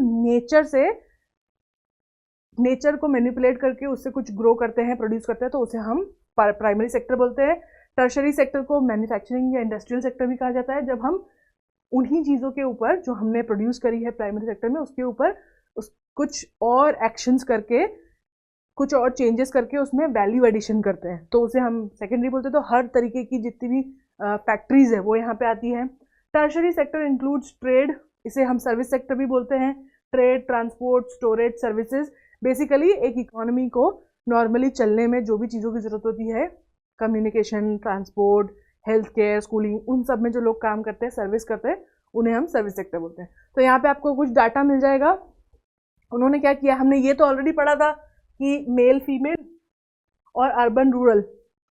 नेचर को मैनिपुलेट करके उससे कुछ ग्रो करते हैं, प्रोड्यूस करते हैं, तो उसे हम प्राइमरी सेक्टर बोलते हैं। टर्शरी सेक्टर को मैन्युफैक्चरिंग या इंडस्ट्रियल सेक्टर भी कहा जाता है, जब हम उन्हीं चीज़ों के ऊपर जो हमने प्रोड्यूस करी है प्राइमरी सेक्टर में, उसके ऊपर कुछ और एक्शंस करके, कुछ और चेंजेस करके उसमें वैल्यू एडिशन करते हैं, तो उसे हम सेकेंडरी बोलते हैं। तो हर तरीके की जितनी भी फैक्ट्रीज है वो यहाँ पे आती है। टर्शरी सेक्टर इंक्लूड्स ट्रेड, इसे हम सर्विस सेक्टर भी बोलते हैं। Trade, transport, storage, services, basically एक इकोनॉमी को नॉर्मली चलने में जो भी चीज़ों की ज़रूरत होती है, communication, transport, health care, schooling, उन सब में जो लोग काम करते हैं, सर्विस करते हैं, उन्हें हम सर्विस सेक्टर बोलते हैं। तो यहाँ पे आपको कुछ डाटा मिल जाएगा। उन्होंने क्या किया, हमने ये तो ऑलरेडी पढ़ा था कि मेल, फीमेल और अर्बन, रूरल,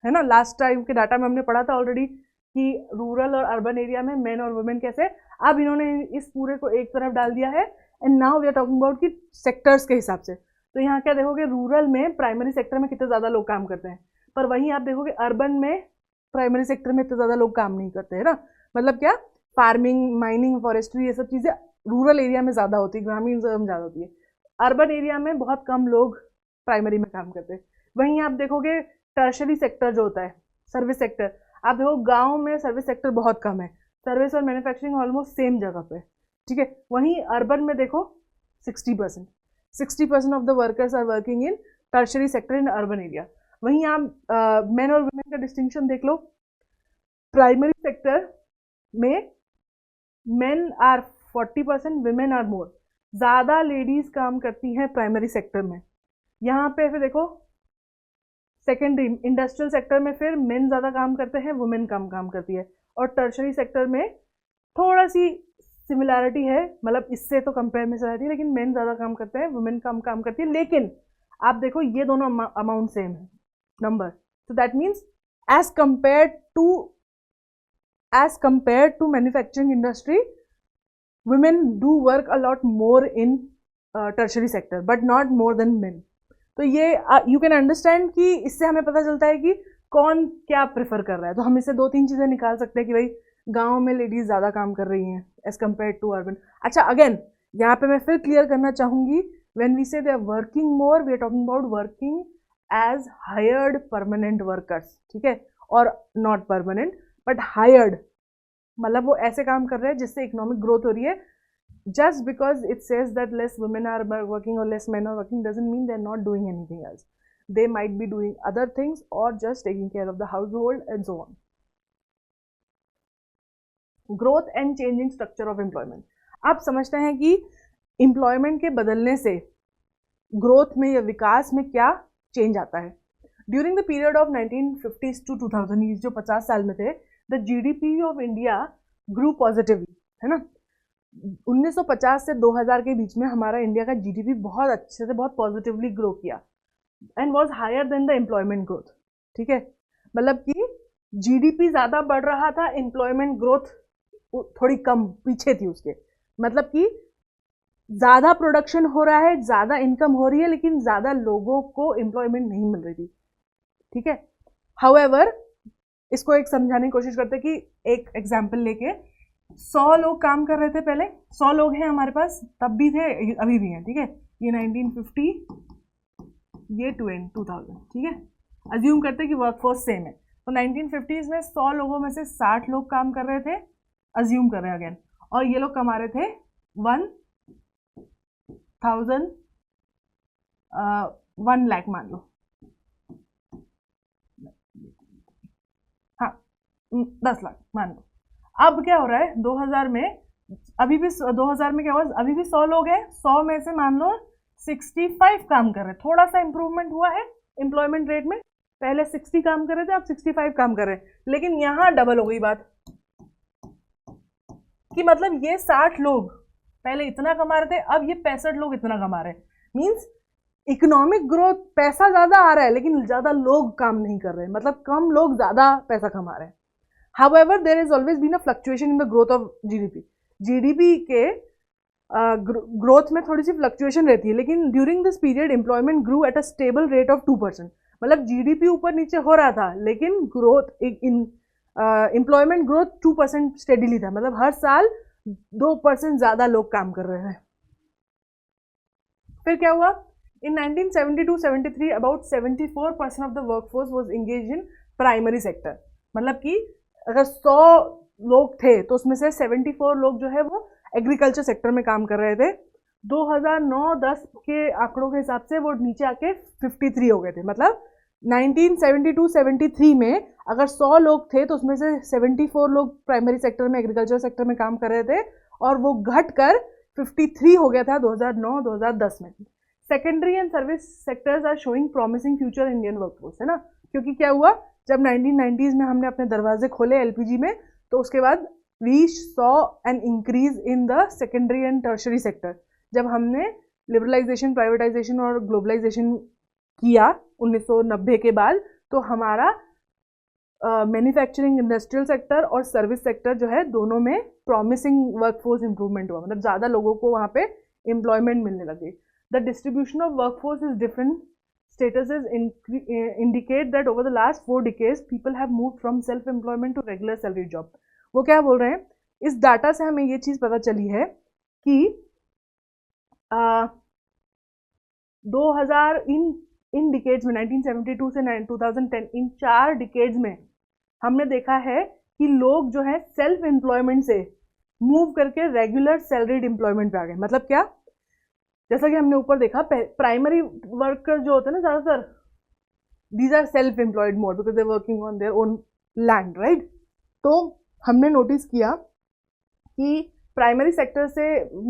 है ना। लास्ट टाइम के डाटा में हमने पढ़ा था ऑलरेडी कि रूरल और अर्बन एरिया में मेन और वुमेन कैसे। अब इन्होंने इस पूरे को एक तरफ डाल दिया है, and now we are talking about कि सेक्टर्स के हिसाब से। तो यहाँ क्या देखोगे, रूरल में प्राइमरी सेक्टर में कितने ज़्यादा लोग काम करते हैं, पर वहीं आप देखोगे अर्बन में प्राइमरी सेक्टर में इतने ज़्यादा लोग काम नहीं करते, है ना। मतलब क्या, फार्मिंग, माइनिंग, फॉरेस्ट्री, ये सब चीज़ें रूरल एरिया में ज़्यादा होती है, ग्रामीण में ज़्यादा होती है। अर्बन एरिया में बहुत कम लोग प्राइमरी में काम करते हैं। वहीं आप देखोगे टर्शरी सेक्टर जो होता है, सर्विस सेक्टर, आप देखो गांव में सर्विस सेक्टर बहुत कम है, सर्विस और मैन्युफैक्चरिंग ऑलमोस्ट सेम जगह पे, ठीक है। वहीं अर्बन में देखो 60% of the workers are working in tertiary sector in urban area. वहीं आप मेन और वुमेन का डिस्टिंक्शन देख लो। प्राइमरी सेक्टर में men are 40%, women are more, ज़्यादा लेडीज काम करती हैं प्राइमरी सेक्टर में। यहाँ पे फिर देखो सेकेंडरी इंडस्ट्रियल सेक्टर में फिर मेन ज़्यादा काम करते हैं, वुमेन कम काम करती है। और टर्शरी सेक्टर में थोड़ा सी सिमिलैरिटी है, मतलब इससे तो कंपेयर में रहती है, लेकिन मेन ज़्यादा काम करते हैं, वुमेन कम काम करती है। लेकिन आप देखो ये दोनों अमाउंट सेम है, number. So that means as compare to manufacturing industry, women do work a lot more in tertiary sector but not more than men। तो ये you can understand कि इससे हमें पता चलता है कि कौन क्या प्रेफर कर रहा है। तो हम इससे 2-3 चीज़ें निकाल सकते हैं कि भाई गांव में लेडीज ज़्यादा काम कर रही हैं एज कम्पेयर टू अर्बन। अच्छा, अगेन यहाँ पे मैं फिर क्लियर करना चाहूँगी, when we say they are working more, we are talking about working as hired permanent workers, ठीक है, और नॉट परमानेंट बट हायर्ड, मतलब वो ऐसे काम कर रहे हैं जिससे इकोनॉमिक ग्रोथ हो रही है। Just because it says that less women are working और less men are working doesn't mean they are not doing anything else. They might be doing other things और just taking care of the household and so on. Growth and changing structure of employment. आप समझते हैं कि employment के बदलने से growth में या विकास में क्या चेंज आता है। During the period of 1950s to 2000, जो 50 साल में थे, the GDP of India grew positively, है ना। 1950 से 2000 के बीच में हमारा इंडिया का जीडीपी बहुत अच्छे से, बहुत पॉजिटिवली ग्रो किया and was higher than the employment growth. ठीक है, मतलब कि जीडीपी ज़्यादा बढ़ रहा था, एम्प्लॉयमेंट ग्रोथ थोड़ी कम पीछे थी उसके। मतलब कि ज़्यादा प्रोडक्शन हो रहा है, ज़्यादा इनकम हो रही है, लेकिन ज़्यादा लोगों को एम्प्लॉयमेंट नहीं मिल रही थी। ठीक है, हाउएवर इसको एक समझाने की कोशिश करते कि एक एग्जाम्पल लेके 100 लोग काम कर रहे थे पहले, 100 लोग हैं हमारे पास, तब भी थे, अभी भी हैं। ठीक है, ये 1950, ये 2000, ठीक है। अज्यूम करते कि वर्कफोर्स सेम है, तो 1950s में 100 लोगों में से 60 लोग काम कर रहे थे, अज्यूम कर रहे हैं अगेन, और ये लोग कमा रहे थे 1 लाख मान लो, हाँ 10 लाख मान लो। अब क्या हो रहा है 2000 में, अभी भी 2000 में क्या हुआ, अभी भी 100 लोग हैं, 100 में से मान लो 65 काम कर रहे हैं। थोड़ा सा इंप्रूवमेंट हुआ है एम्प्लॉयमेंट रेट में, पहले 60 काम कर रहे थे, अब 65 काम कर रहे हैं, लेकिन यहां डबल हो गई बात कि मतलब ये 60 लोग पहले इतना कमा रहे थे, अब ये 65 लोग इतना कमा रहे हैं। मीन्स इकोनॉमिक ग्रोथ, पैसा ज्यादा आ रहा है लेकिन ज्यादा लोग काम नहीं कर रहे, मतलब कम लोग ज्यादा पैसा कमा रहे हैं। However, there has always been a fluctuation in the growth of GDP. GDP के ग्रोथ में थोड़ी सी फ्लक्चुएशन रहती है, लेकिन during this period employment grew at a stable rate of 2%। मतलब जीडीपी ऊपर नीचे हो रहा था, लेकिन growth in employment growth 2% steadily था, मतलब हर साल 2% ज्यादा लोग काम कर रहे थे। फिर क्या हुआ, इन 1972-73 about 74% of the workforce was engaged in primary sector. मतलब कि अगर 100 लोग थे तो उसमें से 74 लोग जो है वो एग्रीकल्चर सेक्टर में काम कर रहे थे। 2009-10 के आंकड़ों के हिसाब से वो नीचे आके 53 हो गए थे। मतलब 1972-73 में अगर 100 लोग थे तो उसमें से 74 लोग प्राइमरी सेक्टर में, एग्रीकल्चर सेक्टर में काम कर रहे थे, और वो घट कर 53 हो गया था 2009-2010 में। Secondary and service sectors are showing promising future Indian workforce, है ना। क्योंकि क्या हुआ, जब 1990s में हमने अपने दरवाजे खोले एलपीजी में, तो उसके बाद we saw an increase in the secondary and tertiary sector. जब हमने लिबरलाइजेशन, प्राइवेटाइजेशन और ग्लोबलाइजेशन किया 1990 के बाद, तो हमारा मैन्युफैक्चरिंग, इंडस्ट्रियल सेक्टर और सर्विस सेक्टर जो है, दोनों में प्रॉमिसिंग वर्कफोर्स इंप्रूवमेंट हुआ, मतलब ज़्यादा लोगों को वहाँ पे एम्प्लॉयमेंट मिलने लगी। The distribution of workforce is different statuses indicate that over the last 4 decades people have moved from self-employment to regular salary job। वो क्या बोल रहे हैं, इस डाटा से हमें ये चीज़ पता चली है कि 2000 इन डिकेड्स में, 1972 से 2010, इन 4 डिकेड्स में हमने देखा है कि लोग जो है सेल्फ एम्प्लॉयमेंट से मूव करके रेगुलर सैलरीड एम्प्लॉयमेंट पे आ गए। मतलब क्या, जैसा कि हमने ऊपर देखा, प्राइमरी वर्कर जो होते हैं ना, ज़्यादातर these are self employed more because they working on their own land, right. तो हमने नोटिस किया कि प्राइमरी सेक्टर से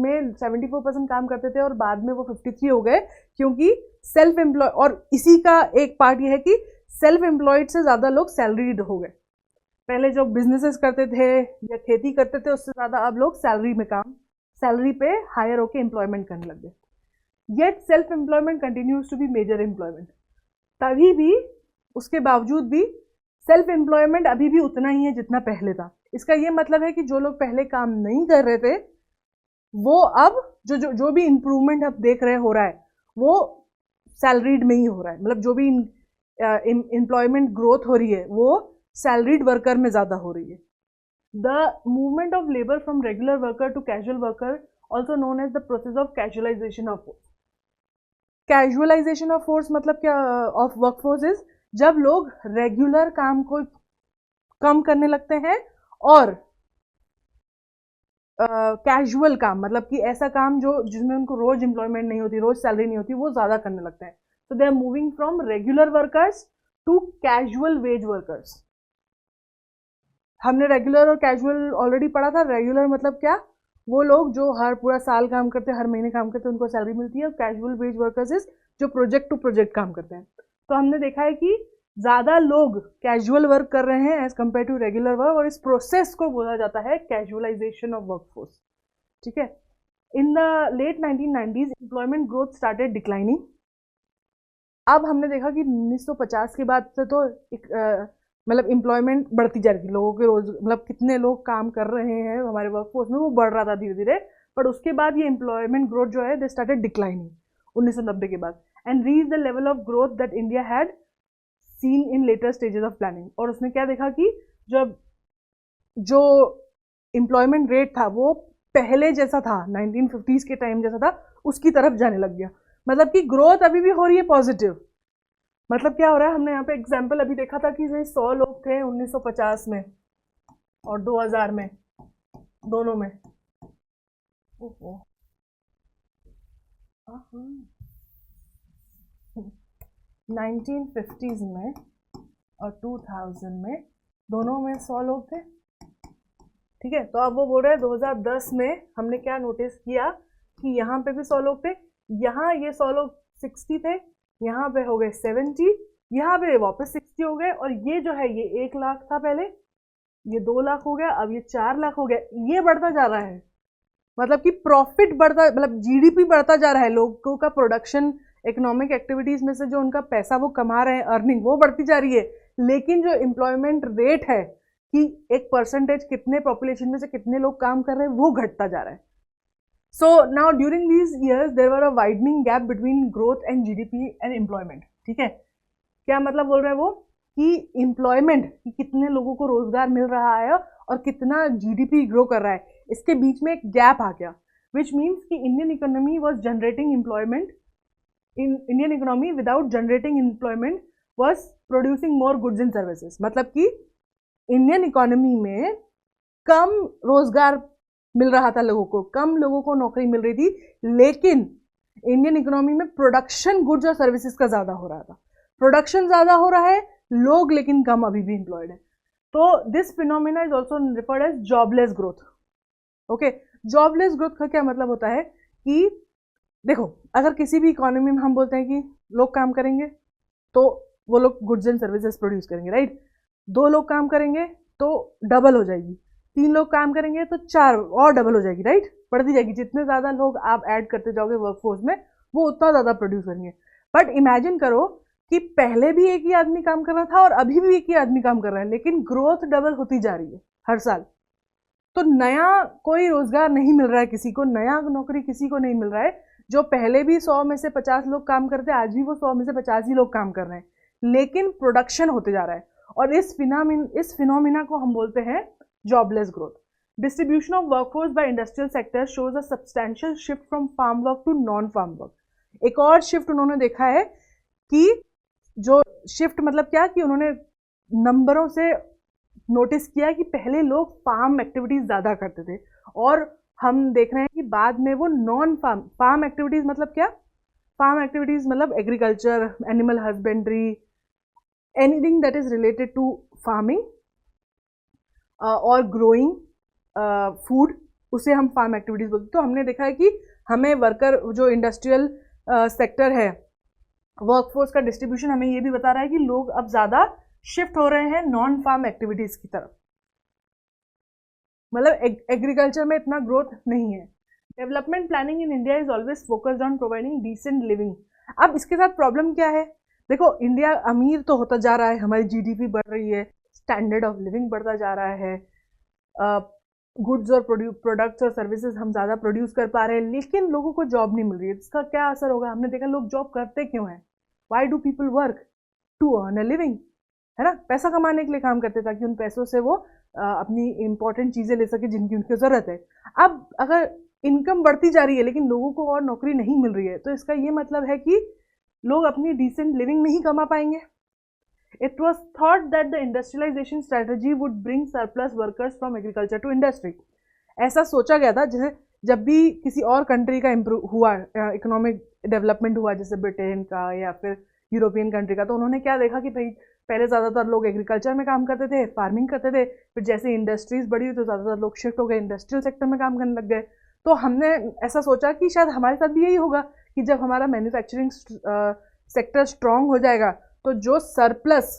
में 74% काम करते थे और बाद में वो 53 हो गए, क्योंकि सेल्फ एम्प्लॉय, और इसी का एक पार्ट ये है कि सेल्फ एम्प्लॉयड से ज़्यादा लोग सैलरीड हो गए। पहले जो बिजनेसेस करते थे या खेती करते थे, उससे ज़्यादा अब लोग सैलरी में काम, सैलरी पे हायर होके एम्प्लॉयमेंट करने लग गए। Yet self employment continues to be major employment. तभी भी, उसके बावजूद भी सेल्फ एम्प्लॉयमेंट अभी भी उतना ही है जितना पहले था। इसका ये मतलब है कि जो लोग पहले काम नहीं कर रहे थे, वो अब जो भी इंप्रूवमेंट अब देख रहे हो रहा है, वो सैलरीड में ही हो रहा है। मतलब जो भी एम्प्लॉयमेंट ग्रोथ हो रही है, वो सैलरीड वर्कर में ज़्यादा हो रही है। The movement of labour from regular worker to casual worker, also known as the process of casualisation of force. Casualisation of force मतलब क्या, ऑफ वर्कफोर्स इज जब लोग रेगुलर काम को कम करने लगते हैं और कैजुअल काम, मतलब कि ऐसा काम जो जिसमें उनको रोज एम्प्लॉयमेंट नहीं होती, रोज सैलरी नहीं होती, वो ज़्यादा करने लगते हैं। So they are moving from regular workers to casual wage workers. हमने रेगुलर और कैजुअल ऑलरेडी पढ़ा था। रेगुलर मतलब क्या, वो लोग जो हर पूरा साल काम करते हैं, हर महीने काम करते हैं, उनको सैलरी मिलती है। कैजुअल वेज वर्कर्स इज जो प्रोजेक्ट टू प्रोजेक्ट काम करते हैं। तो हमने देखा है कि ज़्यादा लोग कैजुअल वर्क कर रहे हैं as compared to regular work, और इस प्रोसेस को बोला जाता है कैजुअलाइजेशन ऑफ वर्कफोर्स। ठीक है। In the late 1990s employment growth started declining. अब हमने देखा कि 1950 के बाद से तो एक मतलब एम्प्लॉयमेंट बढ़ती जा रही थी, लोगों के रोज मतलब कितने लोग काम कर रहे हैं हमारे वर्कफोर्स में वो बढ़ रहा था धीरे धीरे, बट उसके बाद ये एम्प्लॉयमेंट ग्रोथ जो है दे स्टार्टेड डिक्लाइनिंग 1990 के बाद, and reach the level of growth that India had seen in later stages of planning. और उसने क्या देखा कि जब जो एम्प्लॉयमेंट रेट था वो पहले जैसा था 1950s के टाइम जैसा था उसकी तरफ जाने लग गया, मतलब कि ग्रोथ अभी भी हो रही है पॉजिटिव। मतलब क्या हो रहा है, हमने यहाँ पे एग्जाम्पल अभी देखा था कि 100 लोग थे 1950 में और 2000 में, दोनों में। ओहो 1950s में और 2000 में दोनों में 100 लोग थे। ठीक है, तो अब वो बोल रहे हैं 2010 में हमने क्या नोटिस किया कि यहाँ पे भी 100 लोग थे, यहाँ ये 100 लोग 60 थे, यहाँ पे हो गए 70, यहाँ पे वापस 60 हो गए, और ये जो है ये 1 लाख था पहले, ये 2 लाख हो गया, अब ये 4 लाख हो गया। ये बढ़ता जा रहा है, मतलब कि प्रॉफिट बढ़ता, मतलब जीडीपी बढ़ता जा रहा है, लोगों का प्रोडक्शन इकोनॉमिक एक्टिविटीज में से जो उनका पैसा वो कमा रहे हैं, अर्निंग वो बढ़ती जा रही है, लेकिन जो एम्प्लॉयमेंट रेट है कि एक परसेंटेज कितने पॉपुलेशन में से कितने लोग काम कर रहे हैं वो घटता जा रहा है। So now during these years there were a widening gap between growth and GDP and employment. ठीक है, क्या मतलब बोल रहे हैं वो कि एम्प्लॉयमेंट कि कितने लोगों को रोजगार मिल रहा है और कितना जीडीपी ग्रो कर रहा है, इसके बीच में एक गैप आ गया, विच मीन्स कि Indian economy was generating employment, Indian economy without generating employment was producing more goods and services. मतलब कि इंडियन इकोनॉमी में कम रोजगार मिल रहा था लोगों को, कम लोगों को नौकरी मिल रही थी, लेकिन इंडियन इकोनॉमी में प्रोडक्शन गुड्स और सर्विसेज का ज्यादा हो रहा था। प्रोडक्शन ज्यादा हो रहा है, लोग लेकिन कम अभी भी एम्प्लॉयड है। तो this phenomena is also referred as jobless growth. Okay, jobless growth का क्या मतलब होता है कि देखो, अगर किसी भी इकोनॉमी में हम बोलते हैं कि लोग काम करेंगे तो वो लोग गुड्स एंड सर्विसेज प्रोड्यूस करेंगे, राइट। 2 लोग काम करेंगे तो डबल हो जाएगी, 3 लोग काम करेंगे तो 4 और डबल हो जाएगी, राइट, बढ़ती जाएगी। जितने ज्यादा लोग आप ऐड करते जाओगे वर्कफोर्स में वो उतना ज्यादा प्रोड्यूस करेंगे। बट इमेजिन करो कि पहले भी एक ही आदमी काम कर रहा था और अभी भी एक ही आदमी काम कर रहा है, लेकिन ग्रोथ डबल होती जा रही है हर साल। तो नया कोई रोजगार नहीं मिल रहा है किसी को, नया नौकरी किसी को नहीं मिल रहा है। जो पहले भी 100 में से 50 लोग काम करते हैं, आज भी वो 100 में से 50 ही लोग काम कर रहे हैं, लेकिन प्रोडक्शन होते जा रहा है। और इस फिनोमिना को हम बोलते हैं jobless growth. Distribution of workforce by industrial sector shows a substantial shift from farm work to non farm work. एक और शिफ्ट उन्होंने देखा है कि जो शिफ्ट मतलब क्या कि उन्होंने नंबरों से नोटिस किया कि पहले लोग फार्म एक्टिविटीज ज्यादा करते थे, और हम देख रहे हैं कि बाद में वो नॉन फार्म एक्टिविटीज मतलब क्या, फार्म एक्टिविटीज मतलब agriculture, animal husbandry, anything that is related to farming और ग्रोइंग फूड, उसे हम फार्म एक्टिविटीज बोलते हैं। तो हमने देखा है कि हमें वर्कर जो इंडस्ट्रियल सेक्टर है, वर्कफोर्स का डिस्ट्रीब्यूशन हमें ये भी बता रहा है कि लोग अब ज्यादा शिफ्ट हो रहे हैं नॉन फार्म एक्टिविटीज की तरफ, मतलब एग्रीकल्चर में इतना ग्रोथ नहीं है। Development planning in India is always focused on providing decent living. अब इसके साथ प्रॉब्लम क्या है, देखो इंडिया अमीर तो होता जा रहा है, हमारी जीडीपी बढ़ रही है, स्टैंडर्ड ऑफ लिविंग बढ़ता जा रहा है, गुड्स और प्रोडक्ट्स और सर्विसेज हम ज़्यादा प्रोड्यूस कर पा रहे हैं, लेकिन लोगों को जॉब नहीं मिल रही है। इसका क्या असर होगा, हमने देखा लोग जॉब करते क्यों हैं, why do people work, to earn a living, है ना, पैसा कमाने के लिए काम करते ताकि उन पैसों से वो अपनी इंपॉर्टेंट चीज़ें ले सके जिनकी उनकी ज़रूरत है। अब अगर इनकम बढ़ती जा रही है लेकिन लोगों को और नौकरी नहीं मिल रही है, तो इसका ये मतलब है कि लोग अपनी डिसेंट लिविंग नहीं कमा पाएंगे। It was thought that the industrialization strategy would bring surplus workers from agriculture to industry. ऐसा सोचा गया था, जैसे जब भी किसी और कंट्री का इम्प्रूव हुआ, इकोनॉमिक डेवलपमेंट हुआ, जैसे ब्रिटेन का या फिर यूरोपियन कंट्री का, तो उन्होंने क्या देखा कि भाई पहले ज़्यादातर लोग एग्रीकल्चर में काम करते थे, फार्मिंग करते थे, फिर जैसे इंडस्ट्रीज बढ़ी तो ज़्यादातर लोग शिफ्ट हो गए इंडस्ट्रियल सेक्टर में काम करने लग गए। तो हमने ऐसा सोचा कि शायद हमारे साथ भी यही होगा कि जब हमारा मैन्युफैक्चरिंग सेक्टर स्ट्रांग हो जाएगा तो जो सरप्लस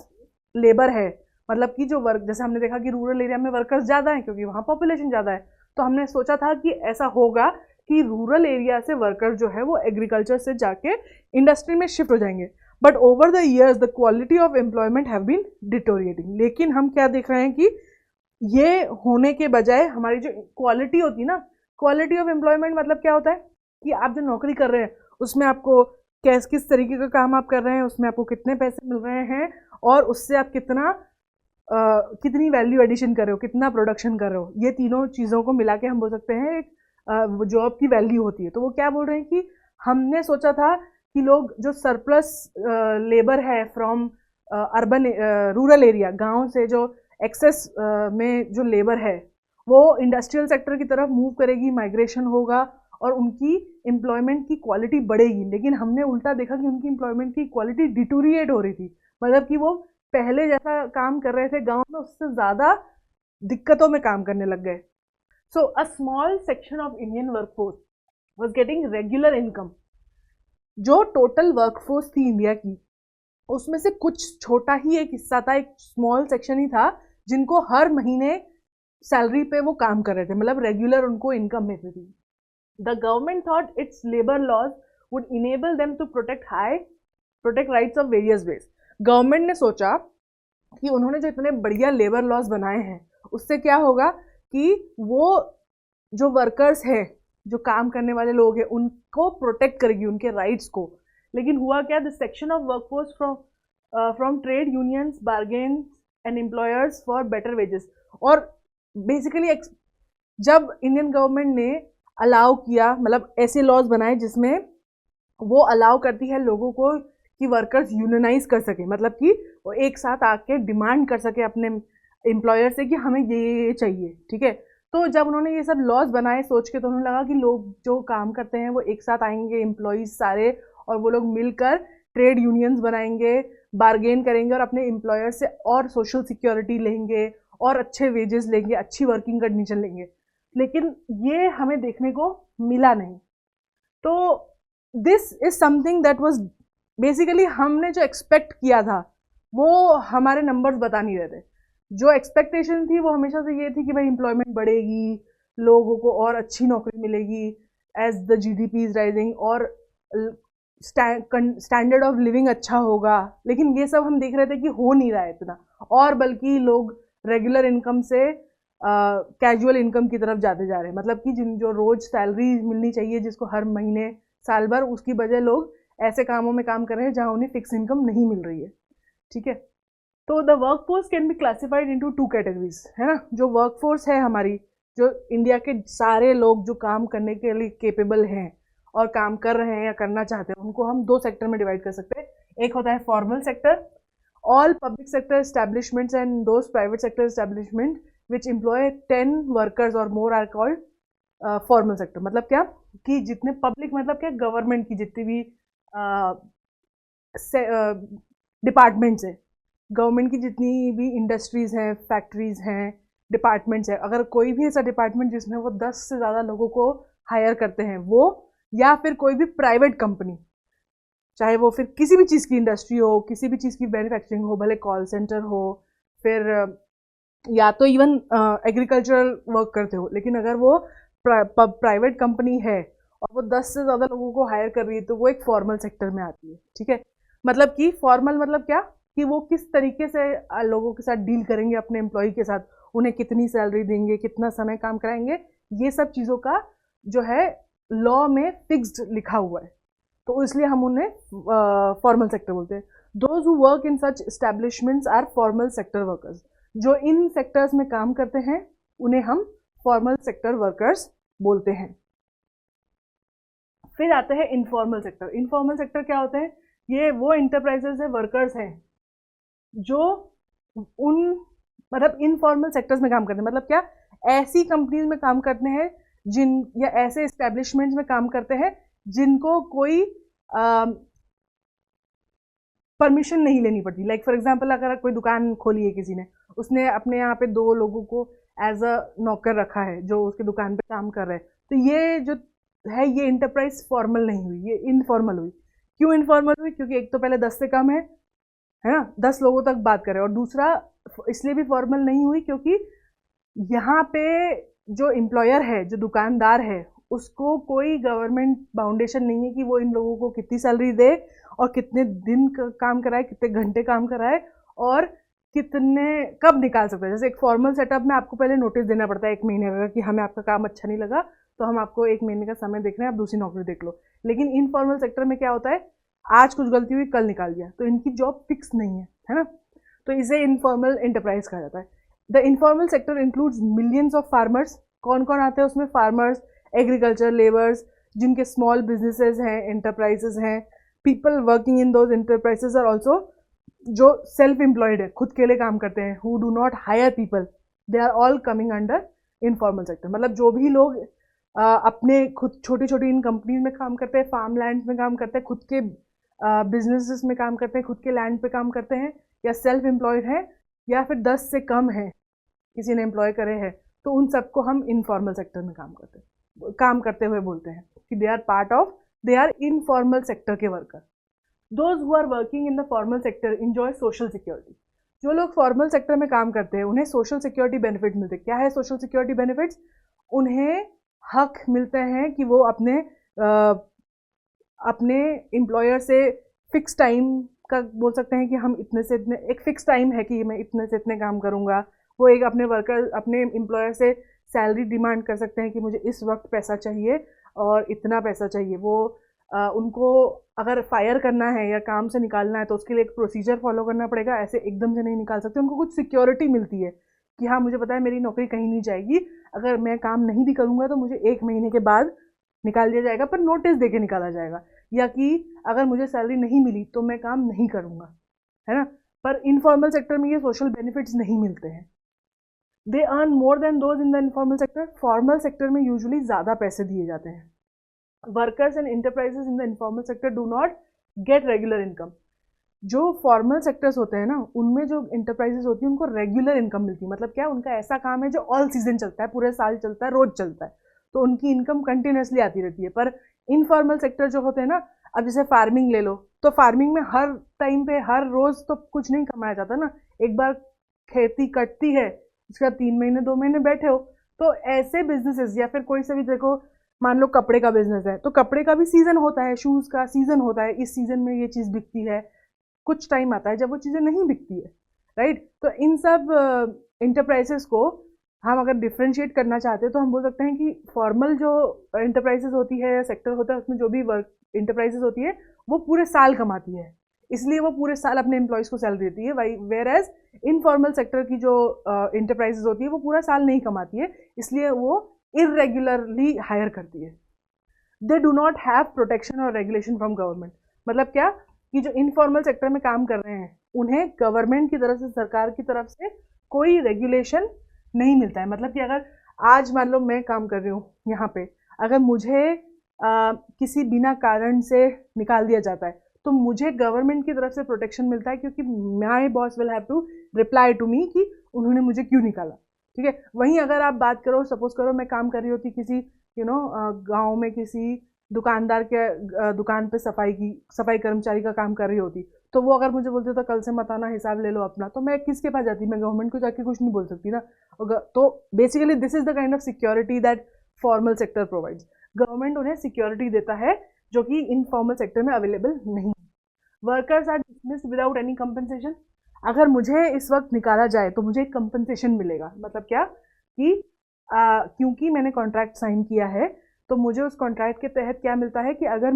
लेबर है, मतलब कि जो वर्क, जैसे हमने देखा कि रूरल एरिया में वर्कर्स ज़्यादा हैं क्योंकि वहाँ पॉपुलेशन ज़्यादा है, तो हमने सोचा था कि ऐसा होगा कि रूरल एरिया से वर्कर्स जो है वो एग्रीकल्चर से जाके इंडस्ट्री में शिफ्ट हो जाएंगे। But over the years the quality of employment have been deteriorating. लेकिन हम क्या देख रहे हैं कि ये होने के बजाय हमारी जो क्वालिटी होती है ना, क्वालिटी ऑफ एम्प्लॉयमेंट मतलब क्या होता है कि आप जो नौकरी कर रहे हैं उसमें आपको किस तरीके का काम आप कर रहे हैं, उसमें आपको कितने पैसे मिल रहे हैं और उससे आप कितनी वैल्यू एडिशन कर रहे हो, कितना प्रोडक्शन कर रहे हो, ये तीनों चीज़ों को मिला के हम बोल सकते हैं एक जॉब की वैल्यू होती है। तो वो क्या बोल रहे हैं कि हमने सोचा था कि लोग जो सरप्लस लेबर है फ्रॉम अर्बन रूरल एरिया, गांव से जो एक्सेस में जो लेबर है वो इंडस्ट्रियल सेक्टर की तरफ मूव करेगी, माइग्रेशन होगा और उनकी एम्प्लॉयमेंट की क्वालिटी बढ़ेगी। लेकिन हमने उल्टा देखा कि उनकी एम्प्लॉयमेंट की क्वालिटी डिटोरिएट हो रही थी, मतलब कि वो पहले जैसा काम कर रहे थे गांव में उससे ज़्यादा दिक्कतों में काम करने लग गए। So a small section of Indian workforce was getting regular income. जो टोटल वर्कफोर्स थी इंडिया की, उसमें से कुछ छोटा ही एक हिस्सा था, एक स्मॉल सेक्शन ही था जिनको हर महीने सैलरी पे वो काम कर रहे थे, मतलब रेगुलर उनको इनकम मिलती थी। The government thought its labour laws would enable them to protect rights of various ways. Government ने सोचा कि उन्होंने जो इतने बढ़िया लेबर लॉज बनाए हैं उससे क्या होगा कि वो जो वर्कर्स हैं, जो काम करने वाले लोग हैं, उनको प्रोटेक्ट करेगी, उनके राइट्स को। लेकिन हुआ क्या, the section of workforce from trade unions bargain and employers for better wages. और बेसिकली जब इंडियन गवर्नमेंट ने अलाउ किया, मतलब ऐसे लॉज बनाए जिसमें वो अलाउ करती है लोगों को कि वर्कर्स यूनियनाइज कर सके, मतलब कि वो एक साथ आके डिमांड कर सके अपने एम्प्लॉयर से कि हमें ये चाहिए, ठीक है। तो जब उन्होंने ये सब लॉज बनाए सोच के, तो उन्होंने लगा कि लोग जो काम करते हैं वो एक साथ आएंगे, एम्प्लॉयज सारे, और वो लोग मिलकर ट्रेड यूनियंस बनाएंगे, बार्गेन करेंगे और अपने एम्प्लॉयर से और सोशल सिक्योरिटी लेंगे और अच्छे वेजेस लेंगे, अच्छी वर्किंग कंडीशन लेंगे। लेकिन ये हमें देखने को मिला नहीं। तो this is something that was basically, हमने जो एक्सपेक्ट किया था वो हमारे नंबर्स बता नहीं रहे थे। जो एक्सपेक्टेशन थी वो हमेशा से ये थी कि भाई एम्प्लॉयमेंट बढ़ेगी, लोगों को और अच्छी नौकरी मिलेगी as the GDP is rising, और स्टैंडर्ड ऑफ लिविंग अच्छा होगा। लेकिन ये सब हम देख रहे थे कि हो नहीं रहा है इतना, और बल्कि लोग रेगुलर इनकम से कैजुअल इनकम की तरफ जाते जा रहे हैं, मतलब कि जिन जो रोज सैलरी मिलनी चाहिए जिसको हर महीने साल भर, उसकी बजाय लोग ऐसे कामों में काम कर रहे हैं जहां उन्हें फिक्स इनकम नहीं मिल रही है, ठीक है। तो the workforce can be classified into 2 categories, है ना। जो वर्कफोर्स है हमारी, जो इंडिया के सारे लोग जो काम करने के लिए केपेबल हैं और काम कर रहे हैं या करना चाहते हैं, उनको हम 2 सेक्टर में डिवाइड कर सकते हैं। एक होता है formal sector, all public sector establishments and those private sector establishment which employ 10 workers और more are called formal sector. मतलब क्या कि जितने पब्लिक, मतलब क्या गवर्नमेंट की जितनी भी डिपार्टमेंट्स है, गवर्नमेंट की जितनी भी इंडस्ट्रीज़ हैं, फैक्ट्रीज़ हैं, डिपार्टमेंट्स हैं, अगर कोई भी ऐसा डिपार्टमेंट जिसमें वो 10 से ज़्यादा लोगों को हायर करते हैं वो, या फिर कोई भी प्राइवेट कंपनी, चाहे वो फिर किसी भी चीज़ की इंडस्ट्री हो, किसी भी चीज़ की मैन्युफैक्चरिंग हो, भले कॉल सेंटर हो, फिर या तो इवन एग्रीकल्चरल वर्क करते हो, लेकिन अगर वो प्राइवेट कंपनी है और वो 10 से ज़्यादा लोगों को हायर कर रही है तो वो एक फॉर्मल सेक्टर में आती है, ठीक है। मतलब कि फॉर्मल मतलब क्या कि वो किस तरीके से लोगों के साथ डील करेंगे, अपने एम्प्लॉय के साथ, उन्हें कितनी सैलरी देंगे, कितना समय काम कराएंगे, ये सब चीज़ों का जो है लॉ में फिक्स्ड लिखा हुआ है, तो इसलिए हम उन्हें फॉर्मल सेक्टर बोलते हैं। Those who work in such establishments are formal sector workers. जो इन सेक्टर्स में काम करते हैं उन्हें हम फॉर्मल सेक्टर वर्कर्स बोलते हैं। फिर आते हैं इनफॉर्मल सेक्टर। इनफॉर्मल सेक्टर क्या होते हैं? ये वो इंटरप्राइजेस है, वर्कर्स हैं जो उन मतलब इनफॉर्मल सेक्टर्स में काम करते हैं। मतलब क्या, ऐसी कंपनीज में काम करते हैं जिन, या ऐसे एस्टेब्लिशमेंट्स में काम करते हैं जिनको कोई परमिशन नहीं लेनी पड़ती। लाइक फॉर एग्जांपल, अगर कोई दुकान खोली है किसी ने, उसने अपने यहाँ पे 2 लोगों को एज अ नौकर रखा है जो उसकी दुकान पे काम कर रहे हैं, तो ये जो है ये इंटरप्राइज फॉर्मल नहीं हुई, ये इनफॉर्मल हुई। क्यों इनफॉर्मल हुई? क्योंकि एक तो पहले 10 से कम है, है ना, 10 लोगों तक बात करें। और दूसरा इसलिए भी फॉर्मल नहीं हुई क्योंकि यहाँ पे जो एम्प्लॉयर है, जो दुकानदार है, उसको कोई गवर्नमेंट बाउंडेशन नहीं है कि वो इन लोगों को कितनी सैलरी दे और कितने दिन काम कराए, कितने घंटे काम कराए और कितने कब निकाल सकते हैं। जैसे एक फॉर्मल सेटअप में आपको पहले नोटिस देना पड़ता है 1 महीने का कि हमें आपका काम अच्छा नहीं लगा तो हम आपको 1 महीने का समय देख रहे हैं, आप दूसरी नौकरी देख लो। लेकिन इनफॉर्मल सेक्टर में क्या होता है, आज कुछ गलती हुई कल निकाल दिया, तो इनकी जॉब फिक्स नहीं है ना। तो इसे इनफॉर्मल एंटरप्राइज कहा जाता है। The informal sector includes millions of farmers. कौन कौन आते हैं उसमें, फार्मर्स, एग्रीकल्चर लेबर्स, जिनके स्मॉल बिजनेसेस हैं, एंटरप्राइजेस हैं, people working in those enterprises are also, जो सेल्फ एम्प्लॉयड है, खुद के लिए काम करते हैं, who do not hire people, they are all coming under informal sector. मतलब जो भी लोग अपने खुद छोटी छोटी इन कंपनीज में काम करते हैं, फार्म लैंड में काम करते हैं, खुद के बिजनेसेस में काम करते हैं, खुद के लैंड पे काम करते हैं, या सेल्फ एम्प्लॉयड हैं, या फिर 10 से कम है किसी ने एम्प्लॉय करे हैं, तो उन सबको हम इनफॉर्मल सेक्टर में काम करते हुए बोलते हैं कि दे आर इनफॉर्मल सेक्टर के worker. Those who are working in the formal sector enjoy social security. जो लोग फॉर्मल सेक्टर में काम करते हैं उन्हें सोशल सिक्योरिटी बेनिफिट मिलते हैं। क्या है सोशल सिक्योरिटी बेनिफिट्स? उन्हें हक मिलते हैं कि वो अपने एम्प्लॉयर से फिक्स टाइम का बोल सकते हैं कि हम इतने से इतने, एक फिक्स टाइम है कि मैं इतने से इतने काम करूँगा। वो एक अपने एम्प्लॉयर से सैलरी डिमांड कर सकते हैं कि मुझे इस वक्त पैसा चाहिए और इतना पैसा चाहिए। वो उनको अगर फायर करना है या काम से निकालना है तो उसके लिए एक प्रोसीजर फॉलो करना पड़ेगा, ऐसे एकदम से नहीं निकाल सकते। उनको कुछ सिक्योरिटी मिलती है कि हाँ मुझे पता है मेरी नौकरी कहीं नहीं जाएगी, अगर मैं काम नहीं भी करूँगा तो मुझे 1 महीने के बाद निकाल दिया जाएगा, पर नोटिस दे के निकाला जाएगा, या कि अगर मुझे सैलरी नहीं मिली तो मैं काम नहीं करूँगा, है ना। पर इनफॉर्मल सेक्टर में ये सोशल बेनिफिट्स नहीं मिलते हैं। They earn more than those in the informal sector. Formal sector में यूजुअली ज़्यादा पैसे दिए जाते हैं। Workers and enterprises in the informal sector do not gate regular income. जो फॉर्मल सेक्टर्स होते हैं ना, उनमें जो इंटरप्राइजेस होती है उनको रेगुलर इनकम मिलती है। मतलब क्या, उनका ऐसा काम है जो ऑल सीजन चलता है, पूरे साल चलता है, रोज चलता है, तो उनकी इनकम कंटिन्यूसली आती रहती है। पर इनफॉर्मल सेक्टर जो होते हैं ना, अब जैसे फार्मिंग ले लो, तो फार्मिंग में हर टाइम पे हर रोज तो कुछ नहीं कमाया जाता ना। एक बार खेती कटती है, उसके बाद 3 महीने 2 महीने बैठे हो। तो ऐसे बिजनेसेस, या फिर कोई से भी देखो, मान लो कपड़े का बिजनेस है तो कपड़े का भी सीजन होता है, शूज़ का सीजन होता है, इस सीजन में ये चीज़ बिकती है। कुछ टाइम आता है जब वो चीज़ें नहीं बिकती है, राइट। तो इन सब इंटरप्राइजेस को हम अगर डिफ्रेंशिएट करना चाहते हैं तो हम बोल सकते हैं कि फॉर्मल जो इंटरप्राइजेस होती है या सेक्टर होता है, उसमें जो भी वर्क इंटरप्राइजेस होती है वो पूरे साल कमाती है, इसलिए वो पूरे साल अपने एम्प्लॉयज़ को सैलरी देती है। वेयर एज इनफॉर्मल सेक्टर की जो इंटरप्राइजेस होती है वो पूरा साल नहीं कमाती है, इसलिए वो इरेगुलरली हायर करती है। They do not have protection और रेगुलेशन फ्रॉम गवर्नमेंट। मतलब क्या, कि जो इनफॉर्मल सेक्टर में काम कर रहे हैं उन्हें गवर्नमेंट की तरफ से, सरकार की तरफ से कोई रेगुलेशन नहीं मिलता है। मतलब कि अगर आज मान लो मैं काम कर रही हूँ यहाँ पे, अगर मुझे किसी बिना कारण से निकाल दिया जाता है तो मुझे गवर्नमेंट की तरफ से प्रोटेक्शन मिलता है, क्योंकि my boss will have to reply to me कि उन्होंने मुझे क्यों निकाला, ठीक है। वहीं अगर आप बात करो, सपोज करो मैं काम कर रही होती किसी गाँव में किसी दुकानदार के दुकान पे सफाई कर्मचारी का काम कर रही होती, तो वो अगर मुझे बोलते तो कल से मत आना, हिसाब ले लो अपना, तो मैं किसके पास जाती? मैं गवर्नमेंट को जाके कुछ नहीं बोल सकती ना। तो basically this is the kind of security that formal sector provides. Government उन्हें सिक्योरिटी देता है जो कि इनफॉर्मल सेक्टर में अवेलेबल नहीं। Workers are dismissed without any compensation. अगर मुझे इस वक्त निकाला जाए तो मुझे एक कंपनसेशन मिलेगा। मतलब क्या, कि क्योंकि मैंने कॉन्ट्रैक्ट साइन किया है तो मुझे उस कॉन्ट्रैक्ट के तहत क्या मिलता है कि अगर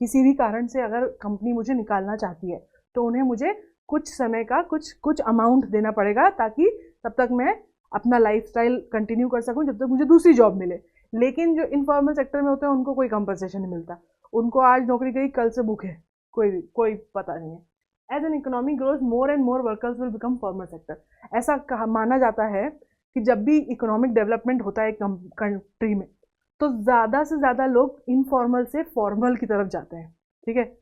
किसी भी कारण से अगर कंपनी मुझे निकालना चाहती है तो उन्हें मुझे कुछ समय का कुछ अमाउंट देना पड़ेगा, ताकि तब तक मैं अपना लाइफस्टाइल कंटिन्यू कर सकूं जब तक मुझे दूसरी जॉब मिले। लेकिन जो इनफॉर्मल सेक्टर में होते हैं उनको कोई कंपनसेशन नहीं मिलता। उनको आज नौकरी गई, कल से भूखे, कोई पता नहीं है। As an economy grows, more and more workers will become formal sector. ऐसा माना जाता है कि जब भी इकोनॉमिक डेवलपमेंट होता है कंट्री में तो ज़्यादा से ज़्यादा लोग इनफॉर्मल से फॉर्मल की तरफ जाते हैं, ठीक है।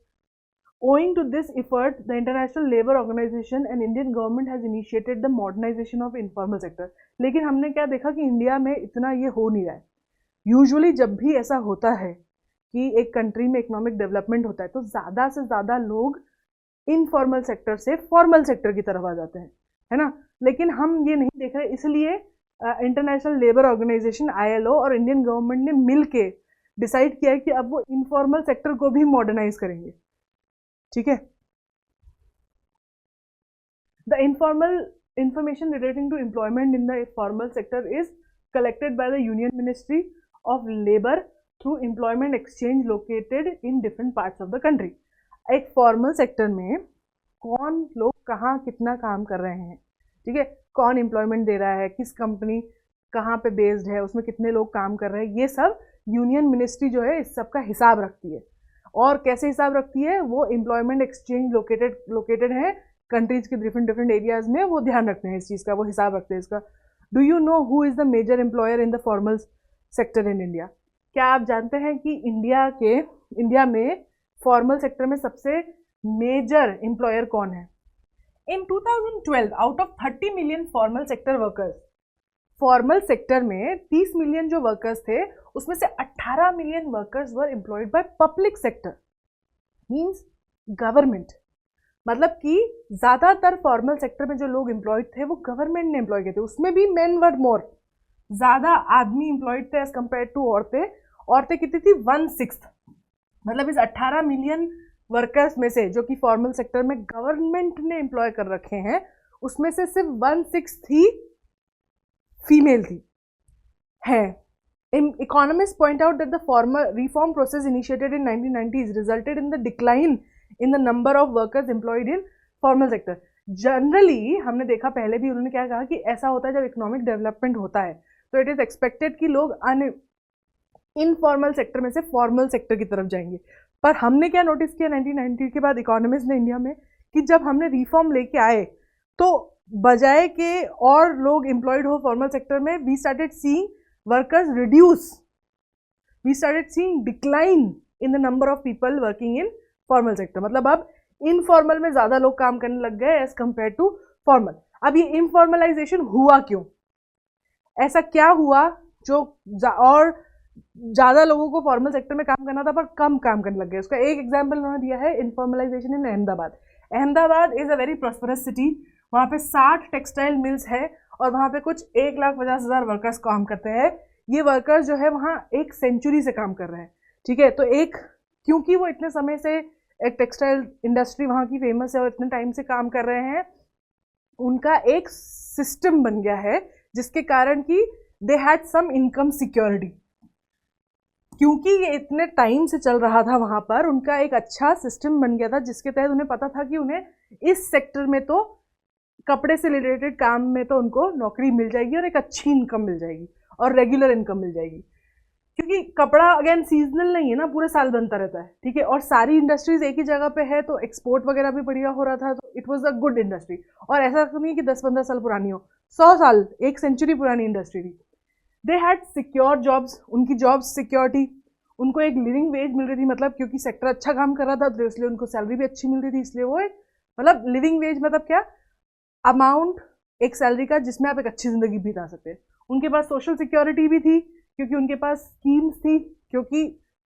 Owing to this effort, the International Labour Organization and Indian government has initiated the modernization of informal sector. लेकिन हमने क्या देखा कि इंडिया में इतना ये हो नहीं रहा है। यूजुअली जब भी ऐसा होता है कि एक कंट्री में इकोनॉमिक डेवलपमेंट होता है तो ज़्यादा से ज़्यादा लोग इनफॉर्मल सेक्टर से फॉर्मल सेक्टर की तरफ आ जाते हैं, है ना। लेकिन हम ये नहीं देख रहे, इसलिए इंटरनेशनल लेबर ऑर्गेनाइजेशन ILO और इंडियन गवर्नमेंट ने मिल के डिसाइड किया है कि अब वो इनफॉर्मल सेक्टर को भी मॉडर्नाइज करेंगे, ठीक है। The informal information relating to employment in the formal sector is collected by the Union Ministry of Labor through employment exchange located in different parts of the country. एक formal sector में कौन लोग कहाँ कितना काम कर रहे हैं, ठीक है, कौन एम्प्लॉयमेंट दे रहा है, किस कंपनी कहाँ पे बेस्ड है, उसमें कितने लोग काम कर रहे हैं, ये सब यूनियन मिनिस्ट्री जो है इस सब का हिसाब रखती है। और कैसे हिसाब रखती है, वो एम्प्लॉयमेंट एक्सचेंज लोकेटेड है कंट्रीज के डिफरेंट एरियाज में, वो ध्यान रखते हैं इस चीज़ का, वो हिसाब रखते हैं इसका। Do you know who is the major employer in the formal sector in India? क्या आप जानते हैं कि इंडिया में फॉर्मल सेक्टर में सबसे मेजर एम्प्लॉयर कौन है? इन 2012 out of 30 million formal sector workers, formal sector में 30 मिलियन जो वर्कर्स थे उसमें से 18 million workers were employed by public sector, means government. मतलब कि ज्यादातर फॉर्मल सेक्टर में जो लोग एम्प्लॉयड थे वो गवर्नमेंट ने एम्प्लॉय किए थे, उसमें भी मेन वर मोर, ज्यादा आदमी एम्प्लॉयड थे एज कम्पेयर टू औरतें कितनी थी? 1/6। मतलब इस 18 मिलियन वर्कर्स में से जो कि फॉर्मल सेक्टर में गवर्नमेंट ने एम्प्लॉय कर रखे हैं, उसमें से सिर्फ 1/6 थी फीमेल थी है। Economists point out that the reform process initiated in 1990s resulted in the decline in the number of workers employed in formal sector. Generally हमने देखा, पहले भी उन्होंने क्या कहा कि ऐसा होता है जब इकोनॉमिक डेवलपमेंट होता है तो इट इज एक्सपेक्टेड कि लोग इनफॉर्मल सेक्टर में से फॉर्मल सेक्टर की तरफ जाएंगे। पर हमने क्या नोटिस किया 1990 के बाद इकोनॉमिस्ट ने इंडिया में, कि जब हमने रिफॉर्म लेके आए तो बजाय के और लोग एम्प्लॉयड हो फॉर्मल सेक्टर में, we started seeing workers reduce, we started seeing decline in the number of people working in formal sector. मतलब अब इनफॉर्मल में ज्यादा लोग काम करने लग गए एज कंपेयर टू फॉर्मल। अब ये इनफॉर्मलाइजेशन हुआ क्यों? ऐसा क्या हुआ जो और ज्यादा लोगों को फॉर्मल सेक्टर में काम करना था पर कम काम करने लग गए? उसका एक एग्जाम्पल उन्होंने दिया है, informalisation in Ahmedabad. Ahmedabad is a very prosperous city, वहाँ पे 60 टेक्सटाइल मिल्स है और वहाँ पे कुछ 1,50,000 वर्कर्स काम करते हैं। ये वर्कर्स जो है वहाँ 1 सेंचुरी से काम कर रहे हैं, ठीक है। तो क्योंकि वो इतने समय से एक टेक्सटाइल इंडस्ट्री वहाँ की फेमस है और इतने टाइम से काम कर रहे हैं, उनका एक सिस्टम बन गया है जिसके कारण कि they had some income security. क्योंकि ये इतने टाइम से चल रहा था वहाँ पर, उनका एक अच्छा सिस्टम बन गया था जिसके तहत उन्हें पता था कि उन्हें इस सेक्टर में तो कपड़े से रिलेटेड काम में तो उनको नौकरी मिल जाएगी और एक अच्छी इनकम मिल जाएगी और रेगुलर इनकम मिल जाएगी। क्योंकि कपड़ा अगेन सीजनल नहीं है ना, पूरे साल बनता रहता है, ठीक है। और सारी इंडस्ट्रीज एक ही जगह पे है तो एक्सपोर्ट वगैरह भी बढ़िया हो रहा था, तो it was a good industry. और ऐसा नहीं है कि 10-15 साल पुरानी हो, 100 साल, 1 सेंचुरी पुरानी इंडस्ट्री थी। दे हैड सिक्योर जॉब्स, उनकी जॉब्स सिक्योरिटी, उनको एक लिविंग वेज मिल रही थी, मतलब क्योंकि सेक्टर अच्छा काम कर रहा था तो इसलिए उनको सैलरी भी अच्छी मिल रही थी, इसलिए वो मतलब लिविंग वेज मतलब क्या, अमाउंट एक सैलरी का जिसमें आप एक अच्छी जिंदगी बिता सकते हैं। उनके पास सोशल सिक्योरिटी भी थी क्योंकि उनके पास स्कीम्स थी, क्योंकि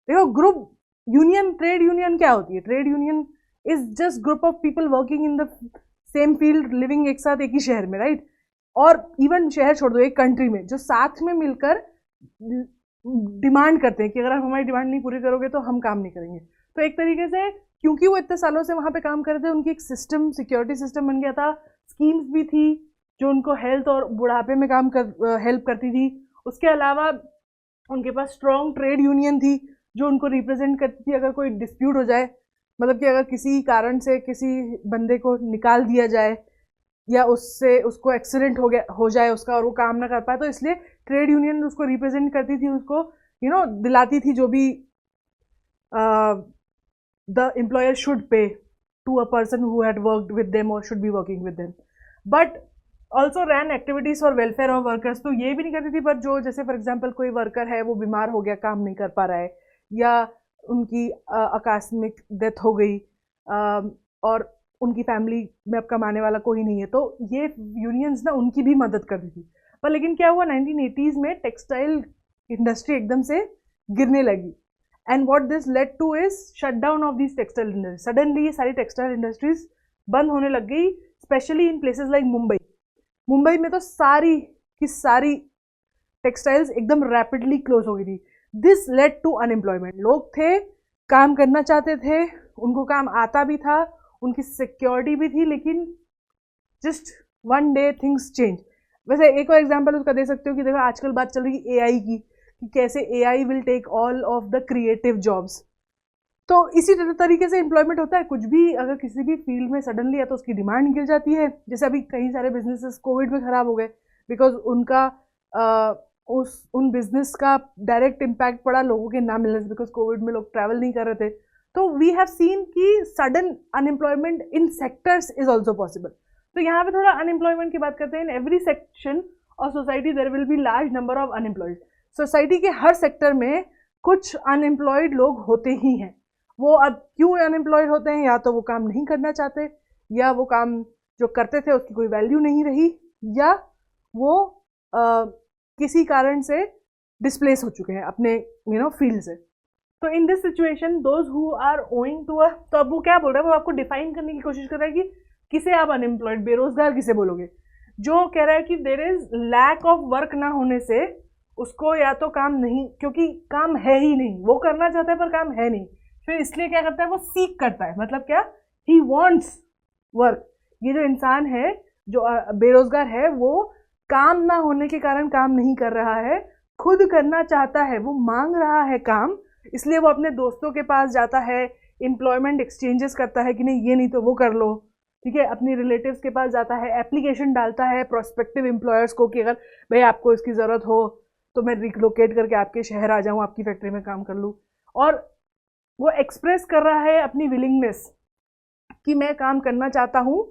देखो ग्रुप यूनियन, ट्रेड यूनियन क्या होती है? Trade union is just group of people working in the same field, living एक साथ एक ही शहर में, राइट। और इवन शहर छोड़ दो, एक कंट्री में जो साथ में मिलकर डिमांड करते हैं कि अगर आप हमारी डिमांड नहीं पूरी करोगे तो हम काम नहीं करेंगे। तो एक तरीके से क्योंकि वो इतने सालों से वहाँ पे काम कर रहे थे, उनकी एक सिस्टम, सिक्योरिटी सिस्टम बन गया था। स्कीम्स भी थी जो उनको हेल्थ और बुढ़ापे में हेल्प करती थी। उसके अलावा उनके पास स्ट्रॉन्ग ट्रेड यूनियन थी जो उनको रिप्रेजेंट करती थी अगर कोई डिस्प्यूट हो जाए, मतलब कि अगर किसी कारण से किसी बंदे को निकाल दिया जाए या उसको एक्सीडेंट हो जाए उसका और वो काम ना कर पाए, तो इसलिए ट्रेड यूनियन उसको रिप्रेजेंट करती थी, उसको दिलाती थी जो भी the employer should pay to a person who had worked with them और should be working with them, but also ran activities for welfare of workers. तो ये भी नहीं करती थी, पर जो जैसे फॉर एग्जाम्पल कोई वर्कर है वो बीमार हो गया, काम नहीं कर पा रहा है, या उनकी आकस्मिक डेथ हो गई और उनकी फैमिली में अब कमाने वाला कोई नहीं है, तो ये यूनियंस ना उनकी भी मदद करती थी। पर लेकिन क्या हुआ 1980s में टेक्सटाइल इंडस्ट्री एकदम से गिरने लगी and what this led two is shut down of these textile industries. Suddenly ये सारी टेक्सटाइल इंडस्ट्रीज बंद होने लग गई, specially in places like Mumbai. Mumbai में तो सारी की सारी टेक्सटाइल्स एकदम रैपिडली क्लोज हो गई थी। This led to unemployment. लोग थे, काम करना चाहते थे, उनको काम आता भी था, उनकी सिक्योरिटी भी थी, लेकिन just one day things change. वैसे एक और एग्जांपल उसका दे सकते हो कि देखो आजकल बात चल रही है एआई की, कि कैसे AI will take all of the creative jobs. तो इसी तरीके से एम्प्लॉयमेंट होता है। कुछ भी अगर किसी भी फील्ड में सडनली है तो उसकी डिमांड गिर जाती है। जैसे अभी कई सारे बिजनेसेस कोविड में खराब हो गए, बिकॉज उनका उन बिजनेस का डायरेक्ट इम्पैक्ट पड़ा लोगों के ना मिलने से, बिकॉज कोविड में लोग ट्रैवल नहीं कर रहे थे। तो वी हैव सीन कि sudden unemployment in sectors is also possible. तो यहाँ पे थोड़ा अनएम्प्लॉयमेंट की बात करते हैं। In every section of society there will be large number of unemployed. Society के हर सेक्टर में कुछ अनएम्प्लॉयड लोग होते ही हैं। वो अब क्यों अनएम्प्लॉयड होते हैं? या तो वो काम नहीं करना चाहते, या वो काम जो करते थे उसकी कोई वैल्यू नहीं रही, या वो किसी कारण से डिस्प्लेस हो चुके हैं अपने फील्ड से। तो in this situation those who are owing to तो अब वो क्या बोल रहा है, वो आपको डिफाइन करने की कोशिश कर रहा है कि किसे आप अनएम्प्लॉयड, बेरोजगार किसे बोलोगे। जो कह रहा है कि there is lack of work ना होने से उसको या तो काम नहीं, क्योंकि काम है ही नहीं, वो करना चाहता है पर काम है नहीं, फिर इसलिए क्या करता है, वो सीख करता है। मतलब क्या, ही वॉन्ट्स वर्क। ये जो इंसान है जो बेरोजगार है, वो काम ना होने के कारण काम नहीं कर रहा है, खुद करना चाहता है, वो मांग रहा है काम, इसलिए वो अपने दोस्तों के पास जाता है, एम्प्लॉयमेंट एक्सचेंजेस करता है कि नहीं ये नहीं तो वो कर लो, ठीक है, अपनी रिलेटिव्स के पास जाता है, एप्लीकेशन डालता है प्रोस्पेक्टिव एम्प्लॉयर्स को कि अगर भाई आपको इसकी ज़रूरत हो तो मैं रिलोकेट करके आपके शहर आ जाऊँ, आपकी फैक्ट्री में काम कर लूँ। और वो एक्सप्रेस कर रहा है अपनी विलिंगनेस कि मैं काम करना चाहता हूँ,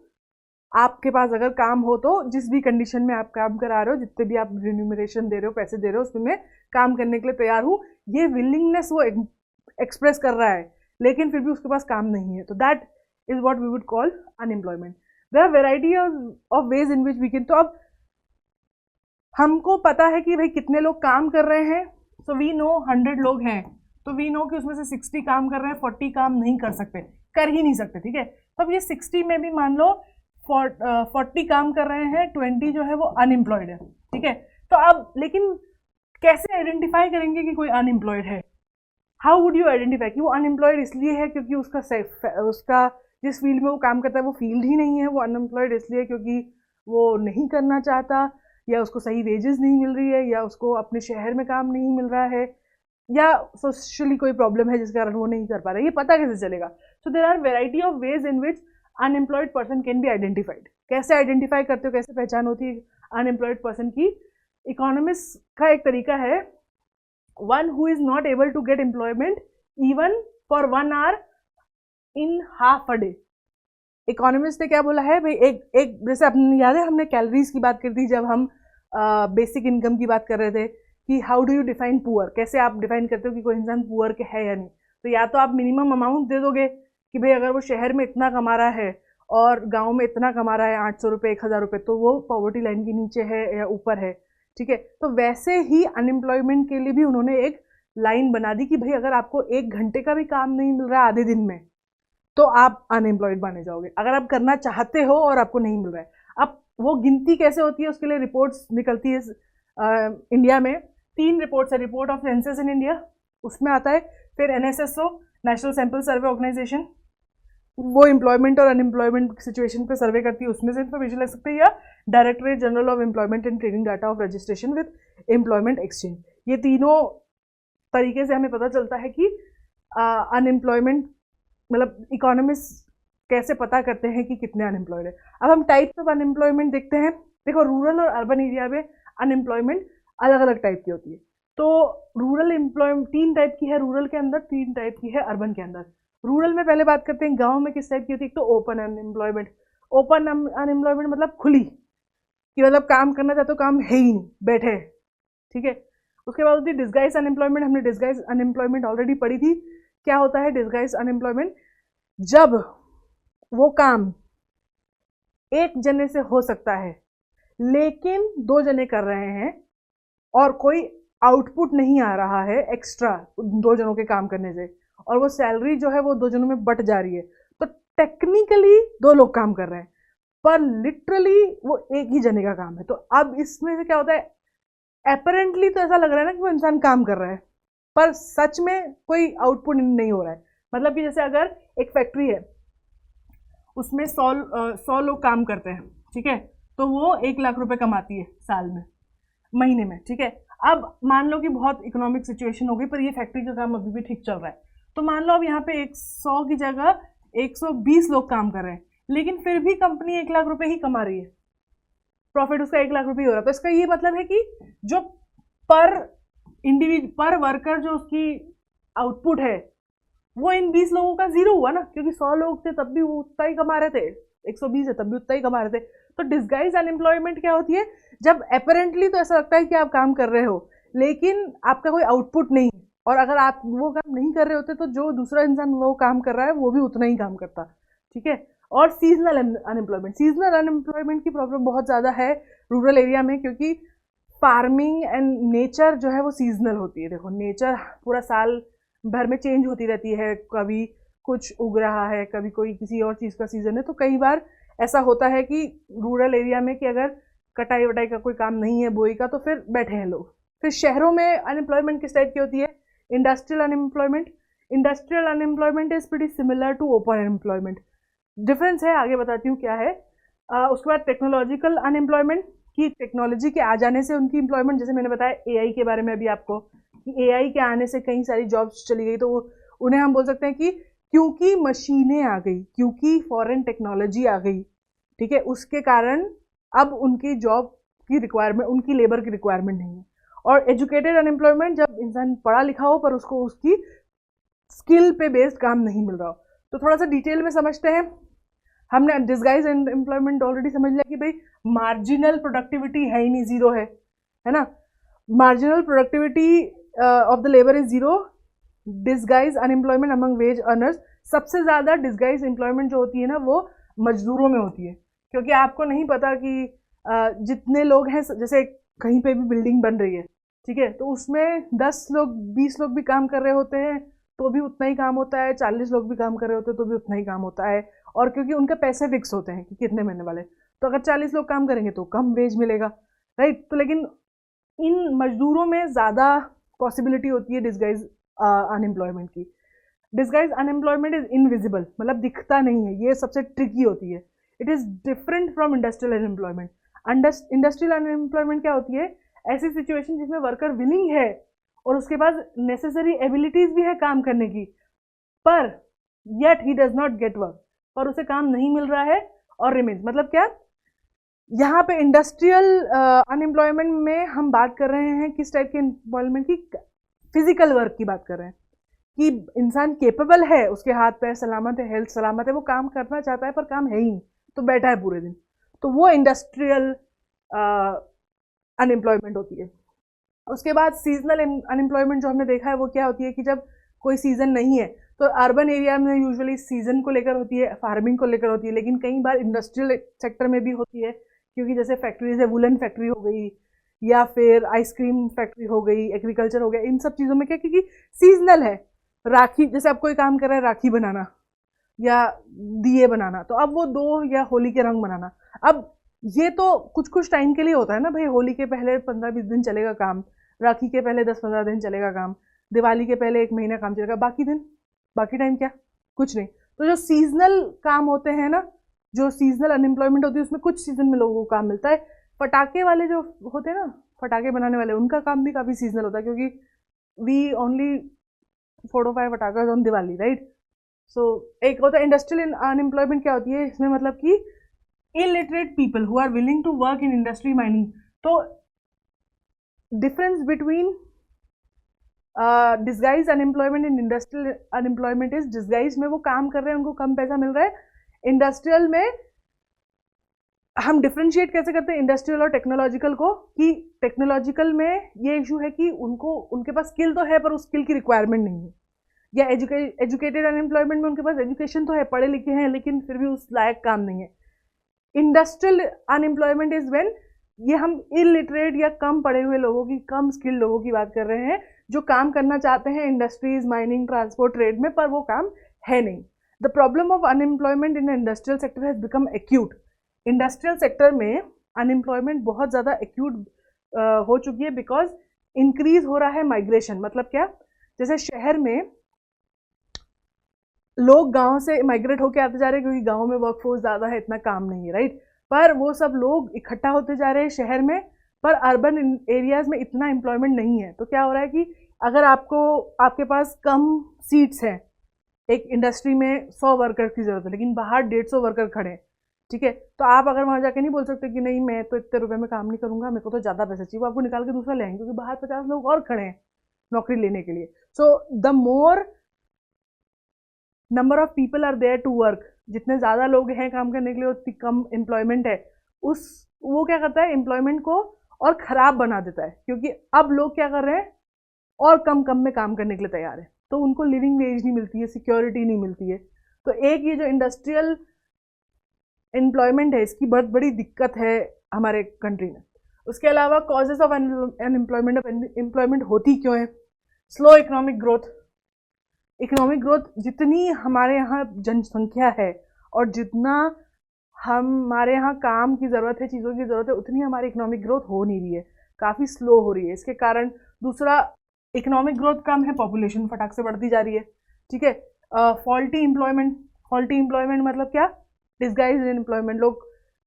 आपके पास अगर काम हो तो जिस भी कंडीशन में आप काम करा रहे हो, जितने भी आप रिन्यूमरेशन दे रहे हो, पैसे दे रहे हो, उसमें मैं काम करने के लिए तैयार हूँ। ये विलिंगनेस वो एक्सप्रेस कर रहा है, लेकिन फिर भी उसके पास काम नहीं है। तो that is what we would call unemployment. There are variety of ways in which we can. तो अब हमको पता है कि भाई कितने लोग काम कर रहे हैं। सो वी नो 100 लोग हैं, तो वी नो कि उसमें से 60 काम कर रहे हैं, 40 काम नहीं कर सकते, कर ही नहीं सकते, ठीक है। तो अब ये 60 में भी मान लो 40 काम कर रहे हैं, 20 जो है वो अनएम्प्लॉयड है, ठीक है। तो अब लेकिन कैसे आइडेंटिफाई करेंगे कि कोई अनएम्प्लॉयड है? हाउ वुड यू आइडेंटिफाई कि वो अनएम्प्लॉयड इसलिए है क्योंकि उसका जिस फील्ड में वो काम करता है वो फील्ड ही नहीं है, वो अनएम्प्लॉयड इसलिए क्योंकि वो नहीं करना चाहता, या उसको सही वेजेस नहीं मिल रही है, या उसको अपने शहर में काम नहीं मिल रहा है, या सोशली कोई प्रॉब्लम है जिस कारण वो नहीं कर पा रहा है। ये पता कैसे चलेगा? So there are variety of ways in which unemployed person can be identified. कैसे आइडेंटिफाई करते हो, कैसे पहचान होती है अनएम्प्लॉयड पर्सन की? इकोनॉमिस्ट का एक तरीका है, one who is not able to get employment even for 1 hour in half a day. Economist ने क्या बोला है भाई, एक जैसे अपने याद है हमने कैलोरीज की बात करी थी जब हम बेसिक इनकम की बात कर रहे थे कि how do you define poor, कैसे आप डिफाइन करते हो कि कोई इंसान पुअर के है या नहीं। तो या तो आप मिनिमम अमाउंट दे दोगे कि भाई अगर वो शहर में इतना कमा रहा है और गांव में इतना कमा रहा है 800 रुपये 1000 रुपये, तो वो पॉवर्टी लाइन के नीचे है या ऊपर है, ठीक है। तो वैसे ही अनएम्प्लॉयमेंट के लिए भी उन्होंने एक लाइन बना दी कि भाई अगर आपको 1 घंटे का भी काम नहीं मिल रहा है आधे दिन में, तो आप अनएम्प्लॉयड माने जाओगे। अगर आप करना चाहते हो और आपको नहीं मिल रहा है, अब वो गिनती कैसे होती है, उसके लिए रिपोर्ट्स निकलती है। इंडिया में 3 रिपोर्ट्स है। Report of census in India, उसमें आता है, फिर NSSO, national sample survey organisation, वो एम्प्लॉयमेंट और अनएम्प्लॉयमेंट सिचुएशन पे सर्वे करती है, उसमें से इन्फॉर्मेशन ले सकते हैं, या directorate general of employment and trading data of registration with employment exchange. ये तीनों तरीके से हमें पता चलता है कि अनएम्प्लॉयमेंट मतलब इकोनॉमिस्ट कैसे पता करते हैं कि कितने अनएम्प्लॉयड है। अब हम टाइप्स ऑफ अनएम्प्लॉयमेंट देखते हैं। देखो रूरल और अर्बन एरिया में अनएम्प्लॉयमेंट अलग अलग टाइप की होती है। तो रूरल एम्प्लॉयमेंट 3 टाइप की है रूरल के अंदर, 3 टाइप की है अर्बन के अंदर। रूरल में पहले बात करते हैं गांव में किस टाइप की होती है। तो ओपन अनएम्प्लॉयमेंट। ओपन अनएम्प्लॉयमेंट मतलब खुली, कि मतलब काम करना चाहते हो, काम है ही नहीं, बैठे, ठीक है। उसके बाद होती है डिस्गाइज अनएम्प्लॉयमेंट। हमने डिस्गाइज अनएम्प्लॉयमेंट ऑलरेडी पढ़ी थी। क्या होता है डिस्गाइज अनएम्प्लॉयमेंट? जब वो काम एक जने से हो सकता है लेकिन 2 जने कर रहे हैं और कोई आउटपुट नहीं आ रहा है एक्स्ट्रा 2 जनों के काम करने से, और वो सैलरी जो है वो 2 जनों में बट जा रही है, तो टेक्निकली 2 लोग काम कर रहे हैं, पर लिटरली वो एक ही जने का काम है। तो अब इसमें से क्या होता है, एपरेंटली तो ऐसा लग रहा है ना कि वो इंसान काम कर रहा है, पर सच में कोई आउटपुट नहीं हो रहा है। मतलब कि जैसे अगर एक फैक्ट्री है, उसमें 100 लोग काम करते हैं, ठीक है, तो वो 1 लाख रुपए कमाती है साल में, महीने में, ठीक है। अब मान लो कि बहुत इकोनॉमिक सिचुएशन हो गई, पर ये फैक्ट्री का काम अभी भी ठीक चल रहा है, तो मान लो अब यहाँ पे 100 की जगह 120 लोग काम कर रहे हैं, लेकिन फिर भी कंपनी 1 लाख रुपए ही कमा रही है, प्रॉफिट उसका 1 लाख रुपए हो रहा है। तो इसका ये मतलब है कि जो पर पर वर्कर जो उसकी आउटपुट है, वो इन 20 लोगों का जीरो हुआ ना, क्योंकि 100 लोग थे तब भी वो उतना ही कमा रहे थे, 120 है तब भी उतना ही कमा रहे थे। तो डिस्गाइज अनएम्प्लॉयमेंट क्या होती है, जब अपेरेंटली तो ऐसा लगता है कि आप काम कर रहे हो, लेकिन आपका कोई आउटपुट नहीं, और अगर आप वो काम नहीं कर रहे होते तो जो दूसरा इंसान वो काम कर रहा है वो भी उतना ही काम करता, ठीक है। और सीजनल अनएम्प्लॉयमेंट की प्रॉब्लम बहुत ज़्यादा है रूरल एरिया में, क्योंकि फार्मिंग एंड नेचर जो है वो सीजनल होती है। देखो, नेचर पूरा साल भर में चेंज होती रहती है, कभी कुछ उग रहा है, कभी कोई किसी और चीज़ का सीज़न है। तो कई बार ऐसा होता है कि रूरल एरिया में कि अगर कटाई वटाई का कोई काम नहीं है, बोई का, तो फिर बैठे हैं लोग। फिर शहरों में अनएम्प्लॉयमेंट किस टाइप की होती है, industrial unemployment. Industrial unemployment is pretty similar to open unemployment. Difference है, आगे बताती हूँ क्या है। उसके बाद टेक्नोलॉजिकल अनएम्प्लॉयमेंट, की टेक्नोलॉजी के आ जाने से उनकी एम्प्लॉयमेंट, जैसे मैंने बताया एआई के बारे में अभी आपको, कि एआई के आने से कई सारी जॉब्स चली गई, तो उन्हें हम बोल सकते हैं कि क्योंकि मशीनें आ गई, क्योंकि फॉरेन टेक्नोलॉजी आ गई, ठीक है, उसके कारण अब उनकी जॉब की रिक्वायरमेंट, उनकी लेबर की रिक्वायरमेंट नहीं है। और एजुकेटेड अनएम्प्लॉयमेंट, जब इंसान पढ़ा लिखा हो पर उसको उसकी स्किल पे बेस्ड काम नहीं मिल रहा हो। तो थोड़ा सा डिटेल में समझते हैं। हमने डिस्गाइज एम्प्लॉयमेंट ऑलरेडी समझ लिया कि भाई मार्जिनल प्रोडक्टिविटी है ही नहीं, जीरो है ना। Marginal productivity of the labour is zero. Disguise unemployment among veg earners, सबसे ज़्यादा डिस्गाइज एम्प्लॉयमेंट जो होती है ना वो मजदूरों में होती है, क्योंकि आपको नहीं पता कि जितने लोग हैं, जैसे कहीं पे भी बिल्डिंग बन रही है, ठीक है, तो उसमें 10 लोग 20 लोग भी काम कर रहे होते हैं तो भी उतना ही काम होता है, 40 लोग भी काम कर रहे होते हैं तो भी उतना ही काम होता है। और क्योंकि उनके पैसे फिक्स होते हैं कि कितने महीने वाले, तो अगर 40 लोग काम करेंगे तो कम वेज मिलेगा, राइट। तो लेकिन इन मजदूरों में ज़्यादा पॉसिबिलिटी होती है डिस्गाइज अनएम्प्लॉयमेंट की। डिस्गाइज अनएम्प्लॉयमेंट इज इनविजिबल, मतलब दिखता नहीं है, ये सबसे ट्रिकी होती है। It is different from industrial unemployment. Industrial unemployment क्या होती है, ऐसी सिचुएशन जिसमें वर्कर विलिंग है और उसके पास नेसेसरी एबिलिटीज भी है काम करने की, पर yet he does not get work, पर उसे काम नहीं मिल रहा है और रिमेन्स। मतलब क्या, यहाँ पे इंडस्ट्रियल अनएम्प्लॉयमेंट में हम बात कर रहे हैं किस टाइप के एम्प्लॉयमेंट की, फिजिकल वर्क की बात कर रहे हैं, कि इंसान केपेबल है, उसके हाथ पैर सलामत है, हेल्थ सलामत है, वो काम करना चाहता है पर काम है ही नहीं, तो बैठा है पूरे दिन, तो वो इंडस्ट्रियल अनएम्प्लॉयमेंट होती है। उसके बाद सीजनल अनएम्प्लॉयमेंट जो हमने देखा है वो क्या होती है कि जब कोई सीजन नहीं है, तो अर्बन एरिया में यूजुअली सीजन को लेकर होती है, फार्मिंग को लेकर होती है, लेकिन कई बार इंडस्ट्रियल सेक्टर में भी होती है, क्योंकि जैसे फैक्ट्रीज है, वुलन फैक्ट्री हो गई या फिर आइसक्रीम फैक्ट्री हो गई, एग्रीकल्चर हो गया, इन सब चीज़ों में क्या, क्योंकि सीजनल है। राखी, जैसे आप कोई काम कर रहे हैं, राखी बनाना या दिए बनाना, तो अब वो दो, या होली के रंग बनाना, अब ये तो कुछ कुछ टाइम के लिए होता है ना भाई, होली के पहले 15-20 दिन चलेगा काम, राखी के पहले 10-15 दिन चलेगा काम, दिवाली के पहले 1 महीना काम चलेगा, बाकी दिन, बाकी टाइम क्या, कुछ नहीं। तो जो सीजनल काम होते हैं ना, जो सीजनल अनएम्प्लॉयमेंट होती है, उसमें कुछ सीजन में लोगों को काम मिलता है। पटाखे वाले जो होते हैं ना, पटाखे बनाने वाले, उनका काम भी काफ़ी सीजनल होता है, क्योंकि वी ओनली 4 to 5 पटाखा ऑन दिवाली, राइट। सो एक होता है इंडस्ट्रियल अनएम्प्लॉयमेंट, क्या होती है इसमें, मतलब कि illiterate people who are willing to work in industry mining. तो difference between disguise unemployment and industrial unemployment is, disguise में वो काम कर रहे हैं, उनको कम पैसा मिल रहा है। इंडस्ट्रियल में हम डिफ्रेंशिएट कैसे करते हैं इंडस्ट्रियल और टेक्नोलॉजिकल को, कि टेक्नोलॉजिकल में ये इशू है कि उनको, उनके पास स्किल तो है पर उस स्किल की रिक्वायरमेंट नहीं है, या एजुकेटेड अनएम्प्लॉयमेंट में उनके पास एजुकेशन तो है, पढ़े लिखे हैं, लेकिन फिर भी उस लायक काम नहीं है। इंडस्ट्रियल अनएम्प्लॉयमेंट इज व्हेन ये हम इलिटरेट या कम पढ़े हुए लोगों की, कम स्किल्ड लोगों की बात कर रहे हैं, जो काम करना चाहते हैं इंडस्ट्रीज, माइनिंग, ट्रांसपोर्ट, ट्रेड में, पर वो काम है नहीं। The problem of unemployment in industrial sector has become acute. Industrial sector में अनएम्प्लॉयमेंट बहुत ज़्यादा एक्यूट हो चुकी है, बिकॉज इंक्रीज हो रहा है माइग्रेशन। मतलब क्या, जैसे शहर में लोग गांव से माइग्रेट होकर आते जा रहे हैं क्योंकि गांव में वर्कफोर्स ज़्यादा है, इतना काम नहीं है, राइट। पर वो सब लोग इकट्ठा होते जा रहे हैं शहर में, पर अर्बन एरियाज में इतना एम्प्लॉयमेंट नहीं है। तो क्या हो रहा है कि अगर आपके पास कम सीट्स हैं, एक इंडस्ट्री में 100 वर्कर की ज़रूरत है लेकिन बाहर 150 वर्कर खड़े हैं, ठीक है, तो आप अगर वहाँ जाके नहीं बोल सकते कि नहीं मैं तो इतने रुपए में काम नहीं करूँगा, मेरे को तो ज़्यादा पैसा चाहिए, वो आपको निकाल के दूसरा ले आएंगे, क्योंकि बाहर 50 लोग और खड़े हैं नौकरी लेने के लिए। So the more number of people are there to work, जितने ज़्यादा लोग हैं काम करने के लिए उतनी कम एम्प्लॉयमेंट है। वो क्या करता है, एम्प्लॉयमेंट को और ख़राब बना देता है, क्योंकि अब लोग क्या कर रहे हैं, और कम कम में काम करने के लिए तैयार है, तो उनको लिविंग वेज नहीं मिलती है, सिक्योरिटी नहीं मिलती है। तो एक ये जो इंडस्ट्रियल एम्प्लॉयमेंट है, इसकी बहुत बड़ी दिक्कत है हमारे कंट्री में। उसके अलावा कॉजेज ऑफ एम्प्लॉयमेंट होती क्यों है? Slow economic growth. Economic growth, जितनी हमारे यहाँ जनसंख्या है और जितना हमारे यहाँ काम की ज़रूरत है, चीज़ों की ज़रूरत है, उतनी हमारी इकोनॉमिक ग्रोथ हो नहीं रही है, काफ़ी स्लो हो रही है। इसके कारण दूसरा, इकोनॉमिक ग्रोथ कम है, पॉपुलेशन फटाक से बढ़ती जा रही है, ठीक है। Faulty employment. फॉल्टी एम्प्लॉयमेंट मतलब क्या? Disguise employment. लोग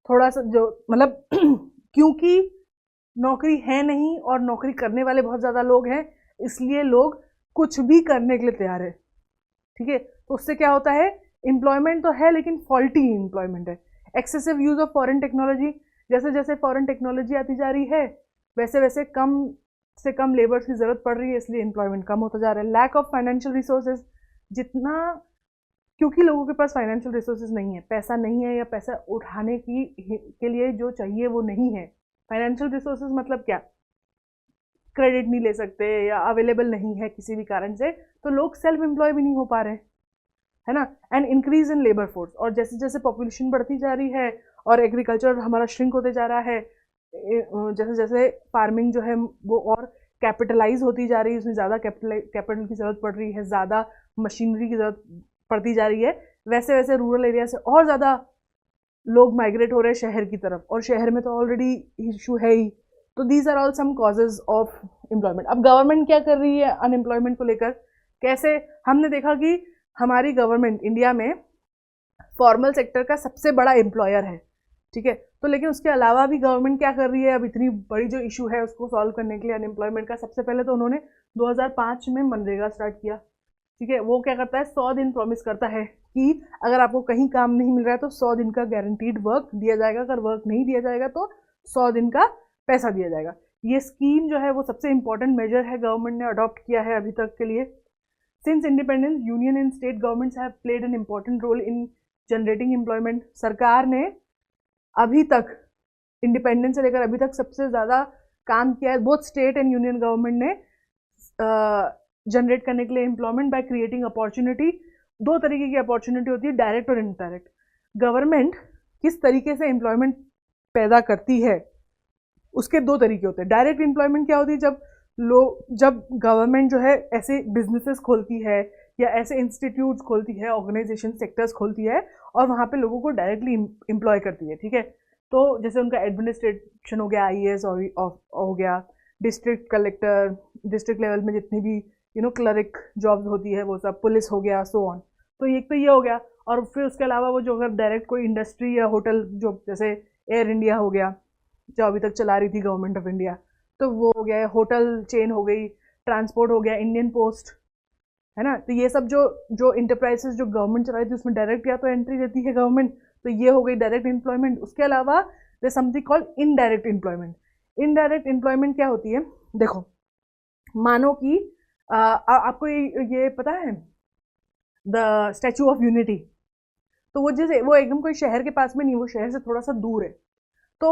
थोड़ा सा जो मतलब क्योंकि नौकरी है नहीं और नौकरी करने वाले बहुत ज़्यादा लोग हैं, इसलिए लोग कुछ भी करने के लिए तैयार है, ठीक है। तो उससे क्या होता है, एम्प्लॉयमेंट तो है लेकिन फॉल्टी एम्प्लॉयमेंट है। Excessive use of foreign technology. जैसे जैसे फॉरेन टेक्नोलॉजी आती जा रही है, वैसे वैसे कम से कम लेबर्स की जरूरत पड़ रही है, इसलिए एम्प्लॉयमेंट कम होता जा रहा है। Lack of financial resources. जितना, क्योंकि लोगों के पास फाइनेंशियल रिसोर्सेज नहीं है, पैसा नहीं है, या पैसा उठाने के लिए जो चाहिए वो नहीं है। फाइनेंशियल रिसोर्सेज मतलब क्या? क्रेडिट नहीं ले सकते या अवेलेबल नहीं है किसी भी कारण से, तो लोग सेल्फ एम्प्लॉय भी नहीं हो पा रहे, है ना। And increase in labour force. और जैसे जैसे पॉपुलेशन बढ़ती जा रही है और एग्रीकल्चर हमारा श्रिंक होते जा रहा है, जैसे जैसे फार्मिंग जो है वो और कैपिटलाइज होती जा रही है, उसमें ज़्यादा कैपिटल की ज़रूरत पड़ रही है, ज़्यादा मशीनरी की ज़रूरत पड़ती जा रही है, वैसे वैसे रूरल एरिया से और ज़्यादा लोग माइग्रेट हो रहे हैं शहर की तरफ, और शहर में तो ऑलरेडी इशू है ही। तो these are all some causes of employment. अब गवर्नमेंट क्या कर रही है अनएम्प्लॉयमेंट को लेकर? कैसे? हमने देखा कि हमारी गवर्नमेंट इंडिया में फॉर्मल सेक्टर का सबसे बड़ा एम्प्लॉयर है, ठीक है। तो लेकिन उसके अलावा भी गवर्नमेंट क्या कर रही है, अब इतनी बड़ी जो इशू है उसको सॉल्व करने के लिए अनएम्प्लॉयमेंट का, सबसे पहले तो उन्होंने 2005 में मनरेगा स्टार्ट किया, ठीक है। वो क्या करता है, 100 दिन प्रॉमिस करता है कि अगर आपको कहीं काम नहीं मिल रहा है तो 100 दिन का गारंटीड वर्क दिया जाएगा, अगर वर्क नहीं दिया जाएगा तो 100 दिन का पैसा दिया जाएगा। ये स्कीम जो है वो सबसे इंपॉर्टेंट मेजर है, गवर्नमेंट ने अडॉप्ट किया है अभी तक के लिए। Since independence, union and state governments have played an important role in generating employment. सरकार ने अभी तक, इंडिपेंडेंस से लेकर अभी तक सबसे ज़्यादा काम किया है, both state and union government ने जनरेट करने के लिए एम्प्लॉयमेंट बाय क्रिएटिंग अपॉर्चुनिटी। दो तरीके की अपॉर्चुनिटी होती है, डायरेक्ट और इनडायरेक्ट। गवर्नमेंट किस तरीके से एम्प्लॉयमेंट पैदा करती है उसके दो तरीके होते हैं। डायरेक्ट एम्प्लॉयमेंट क्या होती है, जब गवर्नमेंट जो है ऐसे बिजनेसेस खोलती है या ऐसे इंस्टीट्यूट्स खोलती है, ऑर्गेनाइजेशन सेक्टर्स खोलती है और वहाँ पे लोगों को डायरेक्टली एम्प्लॉय करती है, ठीक है। तो जैसे उनका एडमिनिस्ट्रेशन हो गया, आईएएस हो गया, डिस्ट्रिक्ट कलेक्टर, डिस्ट्रिक्ट लेवल में जितनी भी क्लरिक जॉब्स होती है वो सब, पुलिस हो गया, सो ऑन। तो एक तो ये हो गया। और फिर उसके अलावा वो जो अगर डायरेक्ट कोई इंडस्ट्री या होटल, जो जैसे एयर इंडिया हो गया जो अभी तक चला रही थी गवर्नमेंट ऑफ इंडिया, तो वो हो गया, होटल चेन हो गई, ट्रांसपोर्ट हो गया, इंडियन पोस्ट, है ना। तो ये सब जो जो इंटरप्राइजेस जो गवर्नमेंट चला रही थी उसमें डायरेक्ट या तो एंट्री देती है गवर्नमेंट, तो ये हो गई डायरेक्ट एम्प्लॉयमेंट। उसके अलावा there something called indirect employment. Indirect employment क्या होती है, देखो, मानो कि आपको ये पता है द स्टैचू ऑफ यूनिटी, तो वो जैसे वो एकदम कोई शहर के पास में नहीं, वो शहर से थोड़ा सा दूर है। तो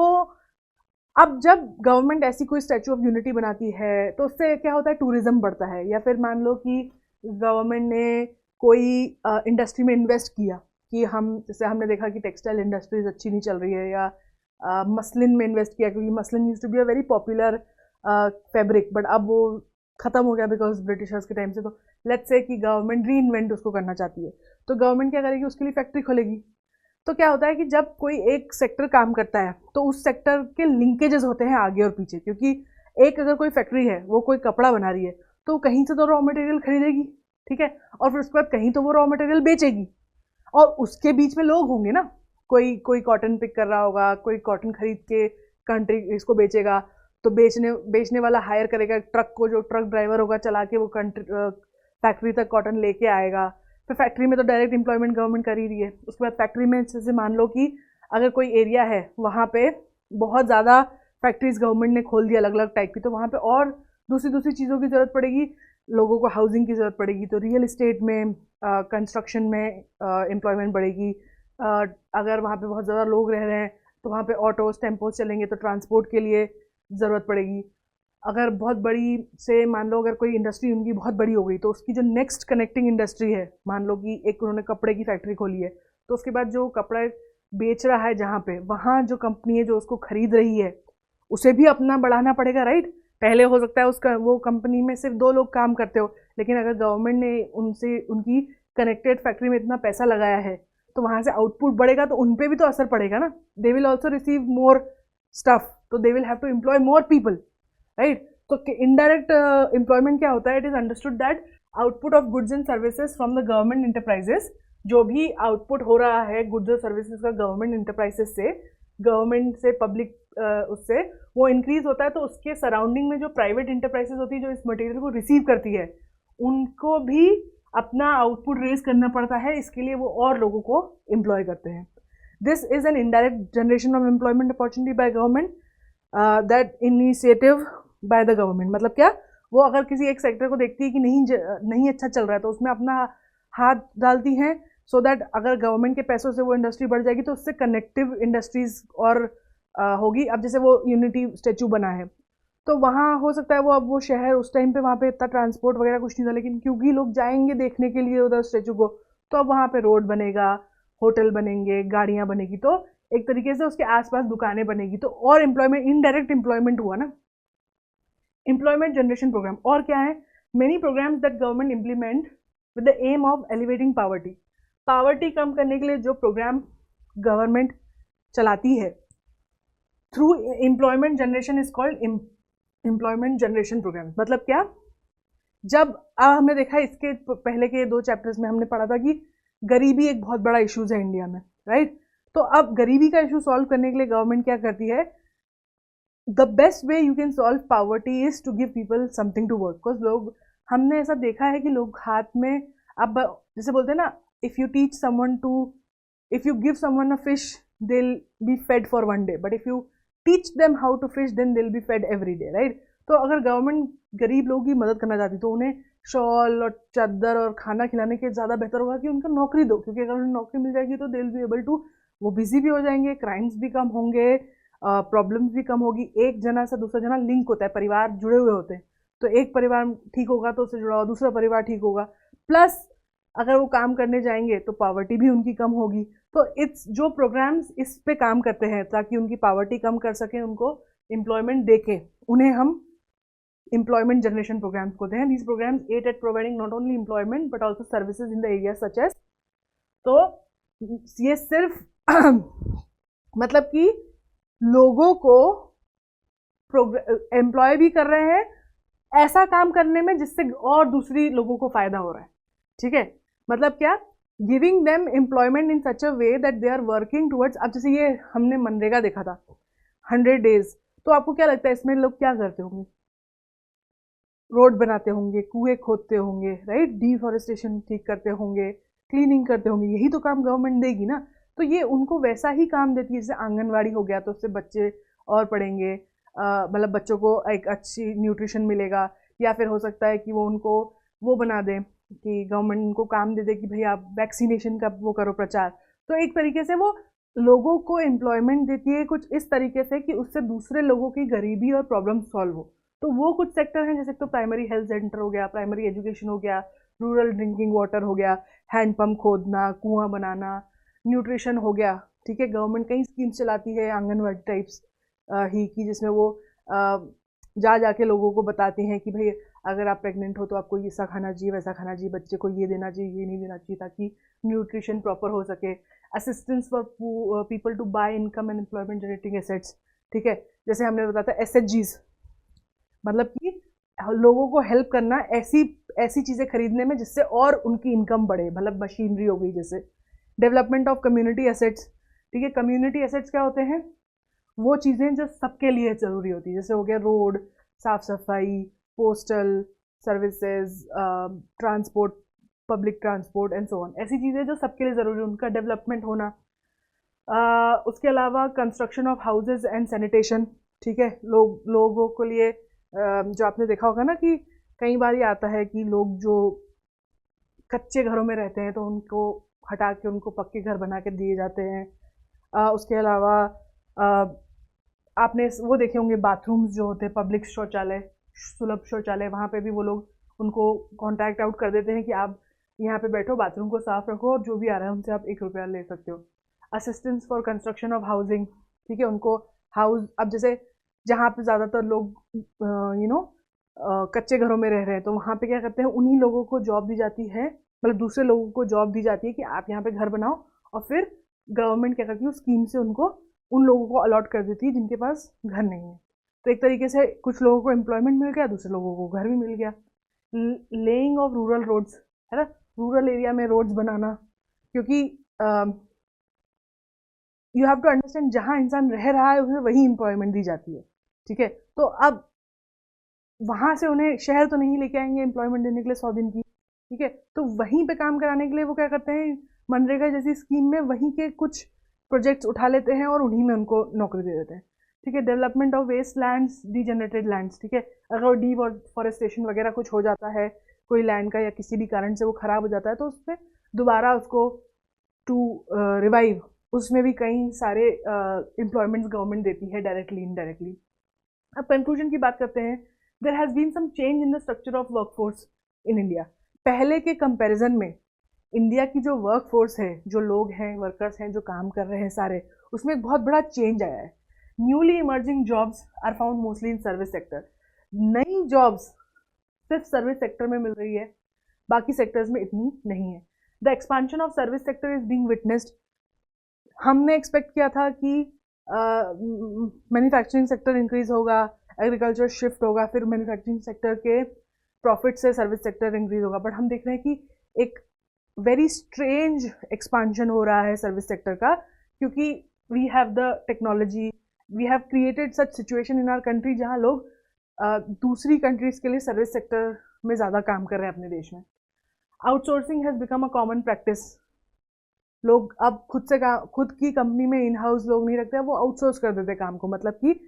अब जब गवर्नमेंट ऐसी कोई स्टैचू ऑफ यूनिटी बनाती है तो उससे क्या होता है, टूरिज्म बढ़ता है। या फिर मान लो कि गवर्नमेंट ने कोई इंडस्ट्री में इन्वेस्ट किया, कि हम जैसे हमने देखा कि टेक्सटाइल इंडस्ट्रीज अच्छी नहीं चल रही है, या मसलिन में इन्वेस्ट किया, क्योंकि muslin used to be a very popular fabric, but अब वो ख़त्म हो गया बिकॉज ब्रिटिशर्स के टाइम से। तो लेट्स से कि गवर्नमेंट री इन्वेंट उसको करना चाहती है, तो गवर्नमेंट क्या करेगी, उसके लिए फैक्ट्री खोलेगी। तो क्या होता है कि जब कोई एक सेक्टर काम करता है तो उस सेक्टर के लिंकेजेस होते हैं आगे और पीछे, क्योंकि एक अगर कोई फैक्ट्री है, वो कोई कपड़ा बना रही है, तो कहीं से तो रॉ मटेरियल खरीदेगी, ठीक है, और फिर उसके बाद कहीं तो वो रॉ मटेरियल बेचेगी, और उसके बीच में लोग होंगे ना, कोई कोई कॉटन पिक कर रहा होगा, कोई कॉटन खरीद के कंट्री इसको बेचेगा, तो बेचने वाला हायर करेगा ट्रक को, जो ट्रक ड्राइवर होगा चला के वो कंट्री फैक्ट्री तक कॉटन लेके आएगा। फिर फैक्ट्री में तो डायरेक्ट एम्प्लॉयमेंट गवर्नमेंट कर ही रही है। उसके बाद फैक्ट्री में जैसे मान लो कि अगर कोई एरिया है वहाँ पे बहुत ज़्यादा फैक्ट्रीज गवर्नमेंट ने खोल दी अलग अलग टाइप की, तो वहाँ पे और दूसरी दूसरी चीज़ों की ज़रूरत पड़ेगी, लोगों को हाउसिंग की ज़रूरत पड़ेगी, तो रियल इस्टेट में कंस्ट्रक्शन में एम्प्लॉयमेंट बढ़ेगी। अगर वहाँ पे बहुत ज़्यादा लोग रह रहे हैं तो वहाँ पे ऑटोज टेम्पोज चलेंगे, तो ट्रांसपोर्ट के लिए ज़रूरत पड़ेगी। अगर बहुत बड़ी से मान लो अगर कोई इंडस्ट्री उनकी बहुत बड़ी हो गई, तो उसकी जो नेक्स्ट कनेक्टिंग इंडस्ट्री है, मान लो कि एक उन्होंने कपड़े की फैक्ट्री खोली है, तो उसके बाद जो कपड़ा बेच रहा है जहाँ पे, वहाँ जो कंपनी है जो उसको खरीद रही है, उसे भी अपना बढ़ाना पड़ेगा, राइट। पहले हो सकता है उसका वो कंपनी में सिर्फ 2 लोग काम करते हो, लेकिन अगर गवर्नमेंट ने उनसे उनकी कनेक्टेड फैक्ट्री में इतना पैसा लगाया है, तो वहाँ से आउटपुट बढ़ेगा, तो उन पर भी तो असर पड़ेगा ना। They will also receive more stuff, तो they will have to employ more people, right. तो इनडायरेक्ट एम्प्लॉयमेंट क्या होता है, it is understood that output of goods and services from the government enterprises, जो भी आउटपुट हो रहा है गुड्स और सर्विसेज का गवर्नमेंट इंटरप्राइजेस से, गवर्नमेंट से पब्लिक उससे वो इंक्रीज होता है, तो उसके सराउंडिंग में जो प्राइवेट इंटरप्राइजेस होती है जो इस मटेरियल को रिसीव करती है, उनको भी अपना आउटपुट रेज करना पड़ता है, इसके लिए वो और लोगों को एम्प्लॉय करते हैं। This is an indirect generation of employment opportunity by government, that initiative by the government. मतलब क्या, वो अगर किसी एक सेक्टर को देखती है कि नहीं अच्छा चल रहा है, तो उसमें अपना हाथ डालती हैं, सो दैट अगर गवर्नमेंट के पैसों से वो इंडस्ट्री बढ़ जाएगी तो उससे कनेक्टिव इंडस्ट्रीज और होगी। अब जैसे वो यूनिटी स्टेचू बना है, तो वहाँ हो सकता है वो अब वो शहर उस टाइम पे वहाँ पे इतना ट्रांसपोर्ट वगैरह कुछ नहीं था, लेकिन क्योंकि लोग जाएंगे देखने के लिए उधर स्टेचू को, तो अब वहाँ पे रोड बनेगा, होटल बनेंगे, गाड़ियाँ बनेगी, तो एक तरीके से उसके आसपास दुकानें बनेगी, तो और एम्प्लॉयमेंट, इनडायरेक्ट एम्प्लॉयमेंट हुआ ना। एम्प्लॉयमेंट जनरेशन प्रोग्राम और क्या है, many programs that government implement with the aim of elevating poverty. Poverty कम करने के लिए जो प्रोग्राम गवर्नमेंट चलाती है through employment generation is called employment generation program. मतलब क्या, जब अब हमने देखा इसके पहले के 2 चैप्टर्स में हमने पढ़ा था कि गरीबी एक बहुत बड़ा इश्यूज है इंडिया में, राइट। तो अब गरीबी का इशू सॉल्व करने के लिए गवर्नमेंट क्या करती है, the best way you can solve poverty is to give people something to work. Because लोग, हमने ऐसा देखा है कि लोग हाथ में, अब जैसे बोलते हैं ना, if you teach someone to, if you give someone a fish they will be fed for 1 day, but if you teach them how to fish then they will be fed every day, right. तो अगर government गरीब लोगों की मदद करना चाहती तो उन्हें शॉल और चादर और खाना खिलाने के ज़्यादा बेहतर होगा कि उनका नौकरी दो, क्योंकि अगर उन्हें नौकरी मिल जाएगी तो they will be able to, वो बिजी भी हो जाएंगे, क्राइम्स भी कम होंगे, प्रॉब्लम्स भी कम होगी। एक जना से दूसरा जना लिंक होता है, परिवार जुड़े हुए होते हैं, तो एक परिवार ठीक होगा तो उससे जुड़ा हुआ दूसरा परिवार ठीक होगा, प्लस अगर वो काम करने जाएंगे तो पावर्टी भी उनकी कम होगी। तो इट्स जो प्रोग्राम्स इस पे काम करते हैं ताकि उनकी पावर्टी कम कर सकें, उनको एम्प्लॉयमेंट देके, उन्हें हम एम्प्लॉयमेंट जनरेशन प्रोग्राम्स कहते हैं। These programmes aid at providing not only employment but also services in the area such as. तो ये सिर्फ मतलब कि लोगों को एम्प्लॉय भी कर रहे हैं ऐसा काम करने में जिससे और दूसरी लोगों को फायदा हो रहा है, ठीक है। मतलब क्या, giving them employment in such a way that they are working towards. अब जैसे ये हमने मनरेगा देखा था 100 डेज, तो आपको क्या लगता है इसमें लोग क्या करते होंगे, रोड बनाते होंगे, कुएं खोदते होंगे, राइट, डिफॉरेस्टेशन ठीक करते होंगे, क्लीनिंग करते होंगे, यही तो काम गवर्नमेंट देगी ना। तो ये उनको वैसा ही काम देती है, जैसे आंगनवाड़ी हो गया तो उससे बच्चे और पढ़ेंगे, मतलब बच्चों को एक अच्छी न्यूट्रिशन मिलेगा, या फिर हो सकता है कि वो उनको वो बना दें कि गवर्नमेंट उनको काम दे दे कि भाई आप वैक्सीनेशन का वो करो प्रचार। तो एक तरीके से वो लोगों को एम्प्लॉयमेंट देती है कुछ इस तरीके से कि उससे दूसरे लोगों की गरीबी और प्रॉब्लम सॉल्व हो। तो वो कुछ सेक्टर हैं, जैसे तो प्राइमरी हेल्थ सेंटर हो गया, प्राइमरी एजुकेशन हो गया, रूरल ड्रिंकिंग वाटर हो गया, हैंड पंप खोदना, कुआं बनाना, न्यूट्रिशन हो गया, ठीक है, गवर्नमेंट कई स्कीम्स चलाती है आंगनवाड़ी टाइप्स ही की, जिसमें वो जा जाके लोगों को बताते हैं कि भाई अगर आप प्रेग्नेंट हो तो आपको ये ऐसा खाना चाहिए, वैसा खाना चाहिए, बच्चे को ये देना चाहिए, ये नहीं देना चाहिए, ताकि न्यूट्रिशन प्रॉपर हो सके। Assistance for people to buy income and employment generating assets, ठीक है, जैसे हमने बताया था एसएचजीज, मतलब कि लोगों को हेल्प करना ऐसी ऐसी चीज़ें खरीदने में जिससे और उनकी इनकम बढ़े, मतलब मशीनरी हो गई जैसे। डेवलपमेंट ऑफ कम्युनिटी एसेट्स, ठीक है, कम्युनिटी एसेट्स क्या होते हैं? वो चीज़ें जो सबके लिए ज़रूरी होती है, जैसे हो गया रोड, साफ सफाई, postal services, transport, public transport and so on, ऐसी चीज़ें जो सबके लिए ज़रूरी है, उनका डेवलपमेंट होना। उसके अलावा construction of houses and sanitation, ठीक है, लोगों के लिए जो आपने देखा होगा ना कि कई बार ये आता है कि लोग जो कच्चे घरों में रहते हैं तो उनको हटा के उनको पक्के घर बना के दिए जाते हैं। उसके अलावा आपने वो देखे होंगे बाथरूम्स जो होते हैं, पब्लिक शौचालय, सुलभ शौचालय, वहाँ पे भी वो लोग उनको कॉन्ट्रैक्ट आउट कर देते हैं कि आप यहाँ पे बैठो, बाथरूम को साफ रखो, और जो भी आ रहा है उनसे आप 1 रुपया ले सकते हो। Assistance for construction of housing, ठीक है, उनको हाउस, अब जैसे जहाँ पे ज़्यादातर लोग कच्चे घरों में रह रहे हैं तो वहाँ पे क्या करते हैं, उन्हीं लोगों को जॉब दी जाती है, मतलब दूसरे लोगों को जॉब दी जाती है कि आप यहाँ पे घर बनाओ, और फिर गवर्नमेंट क्या करती है, उस स्कीम से उनको उन लोगों को अलॉट कर देती है जिनके पास घर नहीं है। तो एक तरीके से कुछ लोगों को एम्प्लॉयमेंट मिल गया, दूसरे लोगों को घर भी मिल गया। लेइंग ऑफ रूरल रोड्स, है ना, रूरल एरिया में रोड्स बनाना, क्योंकि यू हैव टू अंडरस्टैंड जहाँ इंसान रह रहा है उसे वही एम्प्लॉयमेंट दी जाती है, ठीक है। तो अब वहाँ से उन्हें शहर तो नहीं लेके आएंगे एम्प्लॉयमेंट देने के लिए 100 दिन की, ठीक है, तो वहीं पे काम कराने के लिए वो क्या करते हैं, मनरेगा जैसी स्कीम में वहीं के कुछ प्रोजेक्ट्स उठा लेते हैं और उन्हीं में उनको नौकरी दे देते हैं, ठीक है। Development of waste lands, degenerated lands, ठीक है, अगर डिफॉरेस्टेशन वगैरह कुछ हो जाता है कोई लैंड का या किसी भी कारण से वो खराब हो जाता है तो उसमें दोबारा उसको टू रिवाइव, उसमें भी कई सारे एम्प्लॉयमेंट्स गवर्नमेंट देती है डायरेक्टली इनडायरेक्टली। अब कंक्लूजन की बात करते हैं। There has been some change in the structure of workforce in India. पहले के कंपैरिजन में इंडिया की जो वर्कफोर्स है, जो लोग हैं, वर्कर्स हैं, जो काम कर रहे हैं सारे, उसमें एक बहुत बड़ा चेंज आया है। Newly emerging jobs are found mostly in service sector. नई जॉब्स सिर्फ सर्विस सेक्टर में मिल रही है, बाकी सेक्टर्स में इतनी नहीं है। The expansion of service sector is being witnessed. हमने एक्सपेक्ट किया था कि मैन्युफैक्चरिंग सेक्टर इंक्रीज होगा, एग्रीकल्चर शिफ्ट होगा, फिर मैन्युफैक्चरिंग सेक्टर के प्रॉफिट से सर्विस सेक्टर इंक्रीज होगा, बट हम देख रहे हैं कि एक वेरी स्ट्रेंज एक्सपांशन हो रहा है सर्विस सेक्टर का, क्योंकि we have the technology, we have created such situation in our country जहाँ लोग दूसरी कंट्रीज के लिए सर्विस सेक्टर में ज़्यादा काम कर रहे हैं अपने देश में। Outsourcing has become a common practice. लोग अब खुद की कंपनी में इन हाउस लोग नहीं रखते, वो आउटसोर्स कर देते काम को, मतलब कि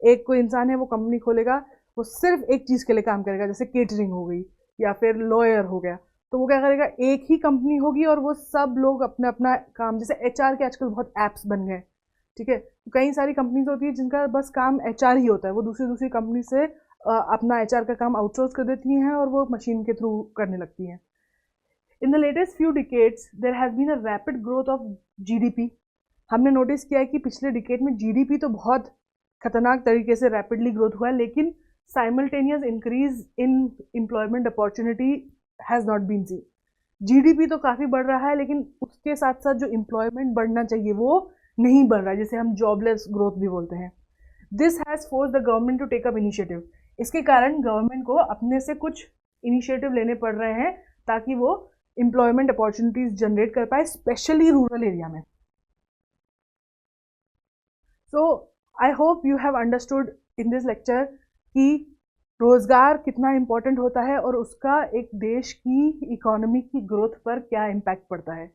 एक कोई इंसान है वो कंपनी खोलेगा, वो सिर्फ एक चीज़ के लिए काम करेगा, जैसे केटरिंग हो गई या फिर लॉयर हो गया, तो वो क्या करेगा, एक ही कंपनी होगी और वो सब लोग अपना अपना काम, जैसे एचआर के आजकल बहुत ऐप्स बन गए, ठीक है, तो कई सारी कंपनीज होती है जिनका बस काम एचआर ही होता है, वो दूसरी दूसरी कंपनी से अपना एचआर का काम आउटसोर्स कर देती हैं और वो मशीन के थ्रू करने लगती हैं। In the latest few decades there has been a rapid growth of GDP. हमने नोटिस किया है कि पिछले डिकेड में जीडीपी तो बहुत खतरनाक तरीके से रैपिडली ग्रोथ हुआ है, लेकिन simultaneous increase in employment opportunity has not been seen. GDP तो काफ़ी बढ़ रहा है, लेकिन उसके साथ साथ जो एम्प्लॉयमेंट बढ़ना चाहिए वो नहीं बढ़ रहा है, जिसे हम जॉबलेस ग्रोथ भी बोलते हैं। This has force the government to take up initiative. इसके कारण गवर्नमेंट को अपने से कुछ इनिशिएटिव लेने पड़ रहे हैं ताकि वो एम्प्लॉयमेंट अपॉर्चुनिटीज जनरेट कर पाए, स्पेशली रूरल एरिया में। So I hope you have understood in this lecture कि रोज़गार कितना इम्पोर्टेंट होता है और उसका एक देश की इकोनॉमी की ग्रोथ पर क्या इम्पैक्ट पड़ता है,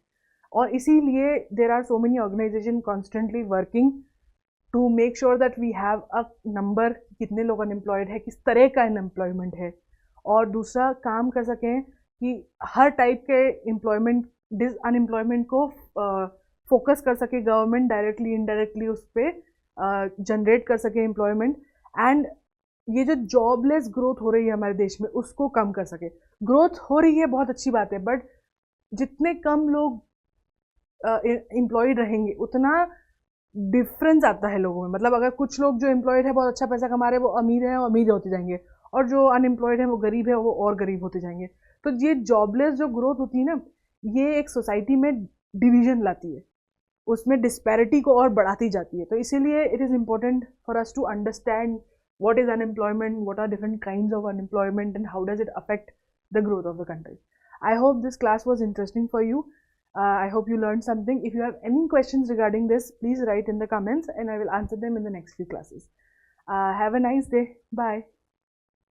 और इसीलिए there are so many organisation constantly working to make sure that we have a number, कितने लोग अनएम्प्लॉयड है, किस तरह का अनएम्प्लॉयमेंट है, और दूसरा काम कर सकें कि हर टाइप के एम्प्लॉयमेंट अनएम्प्लॉयमेंट को फोकस कर सके गवर्नमेंट, डायरेक्टली इनडायरेक्टली उस पर जनरेट कर सके एम्प्लॉयमेंट, एंड ये जो जॉबलेस ग्रोथ हो रही है हमारे देश में उसको कम कर सके। ग्रोथ हो रही है, बहुत अच्छी बात है, बट जितने कम लोग एम्प्लॉयड रहेंगे उतना डिफरेंस आता है लोगों में। मतलब अगर कुछ लोग जो एम्प्लॉयड है बहुत अच्छा पैसा कमा रहे हैं वो अमीर हैं और अमीर होते जाएंगे, और जो अनएम्प्लॉयड है वो गरीब है वो और गरीब होते जाएंगे। तो ये जॉबलेस जो ग्रोथ होती है ना, ये एक सोसाइटी में डिवीजन लाती है, उसमें डिस्पैरिटी को और बढ़ाती जाती है। तो इसीलिए it is important for us to understand what is unemployment, what are different kinds of unemployment, and how does it affect the growth of the country. I hope this class was interesting for you. I hope you learned something. If you have any questions regarding this, please write in the comments and I will answer them in the next few classes. Have a nice day. Bye.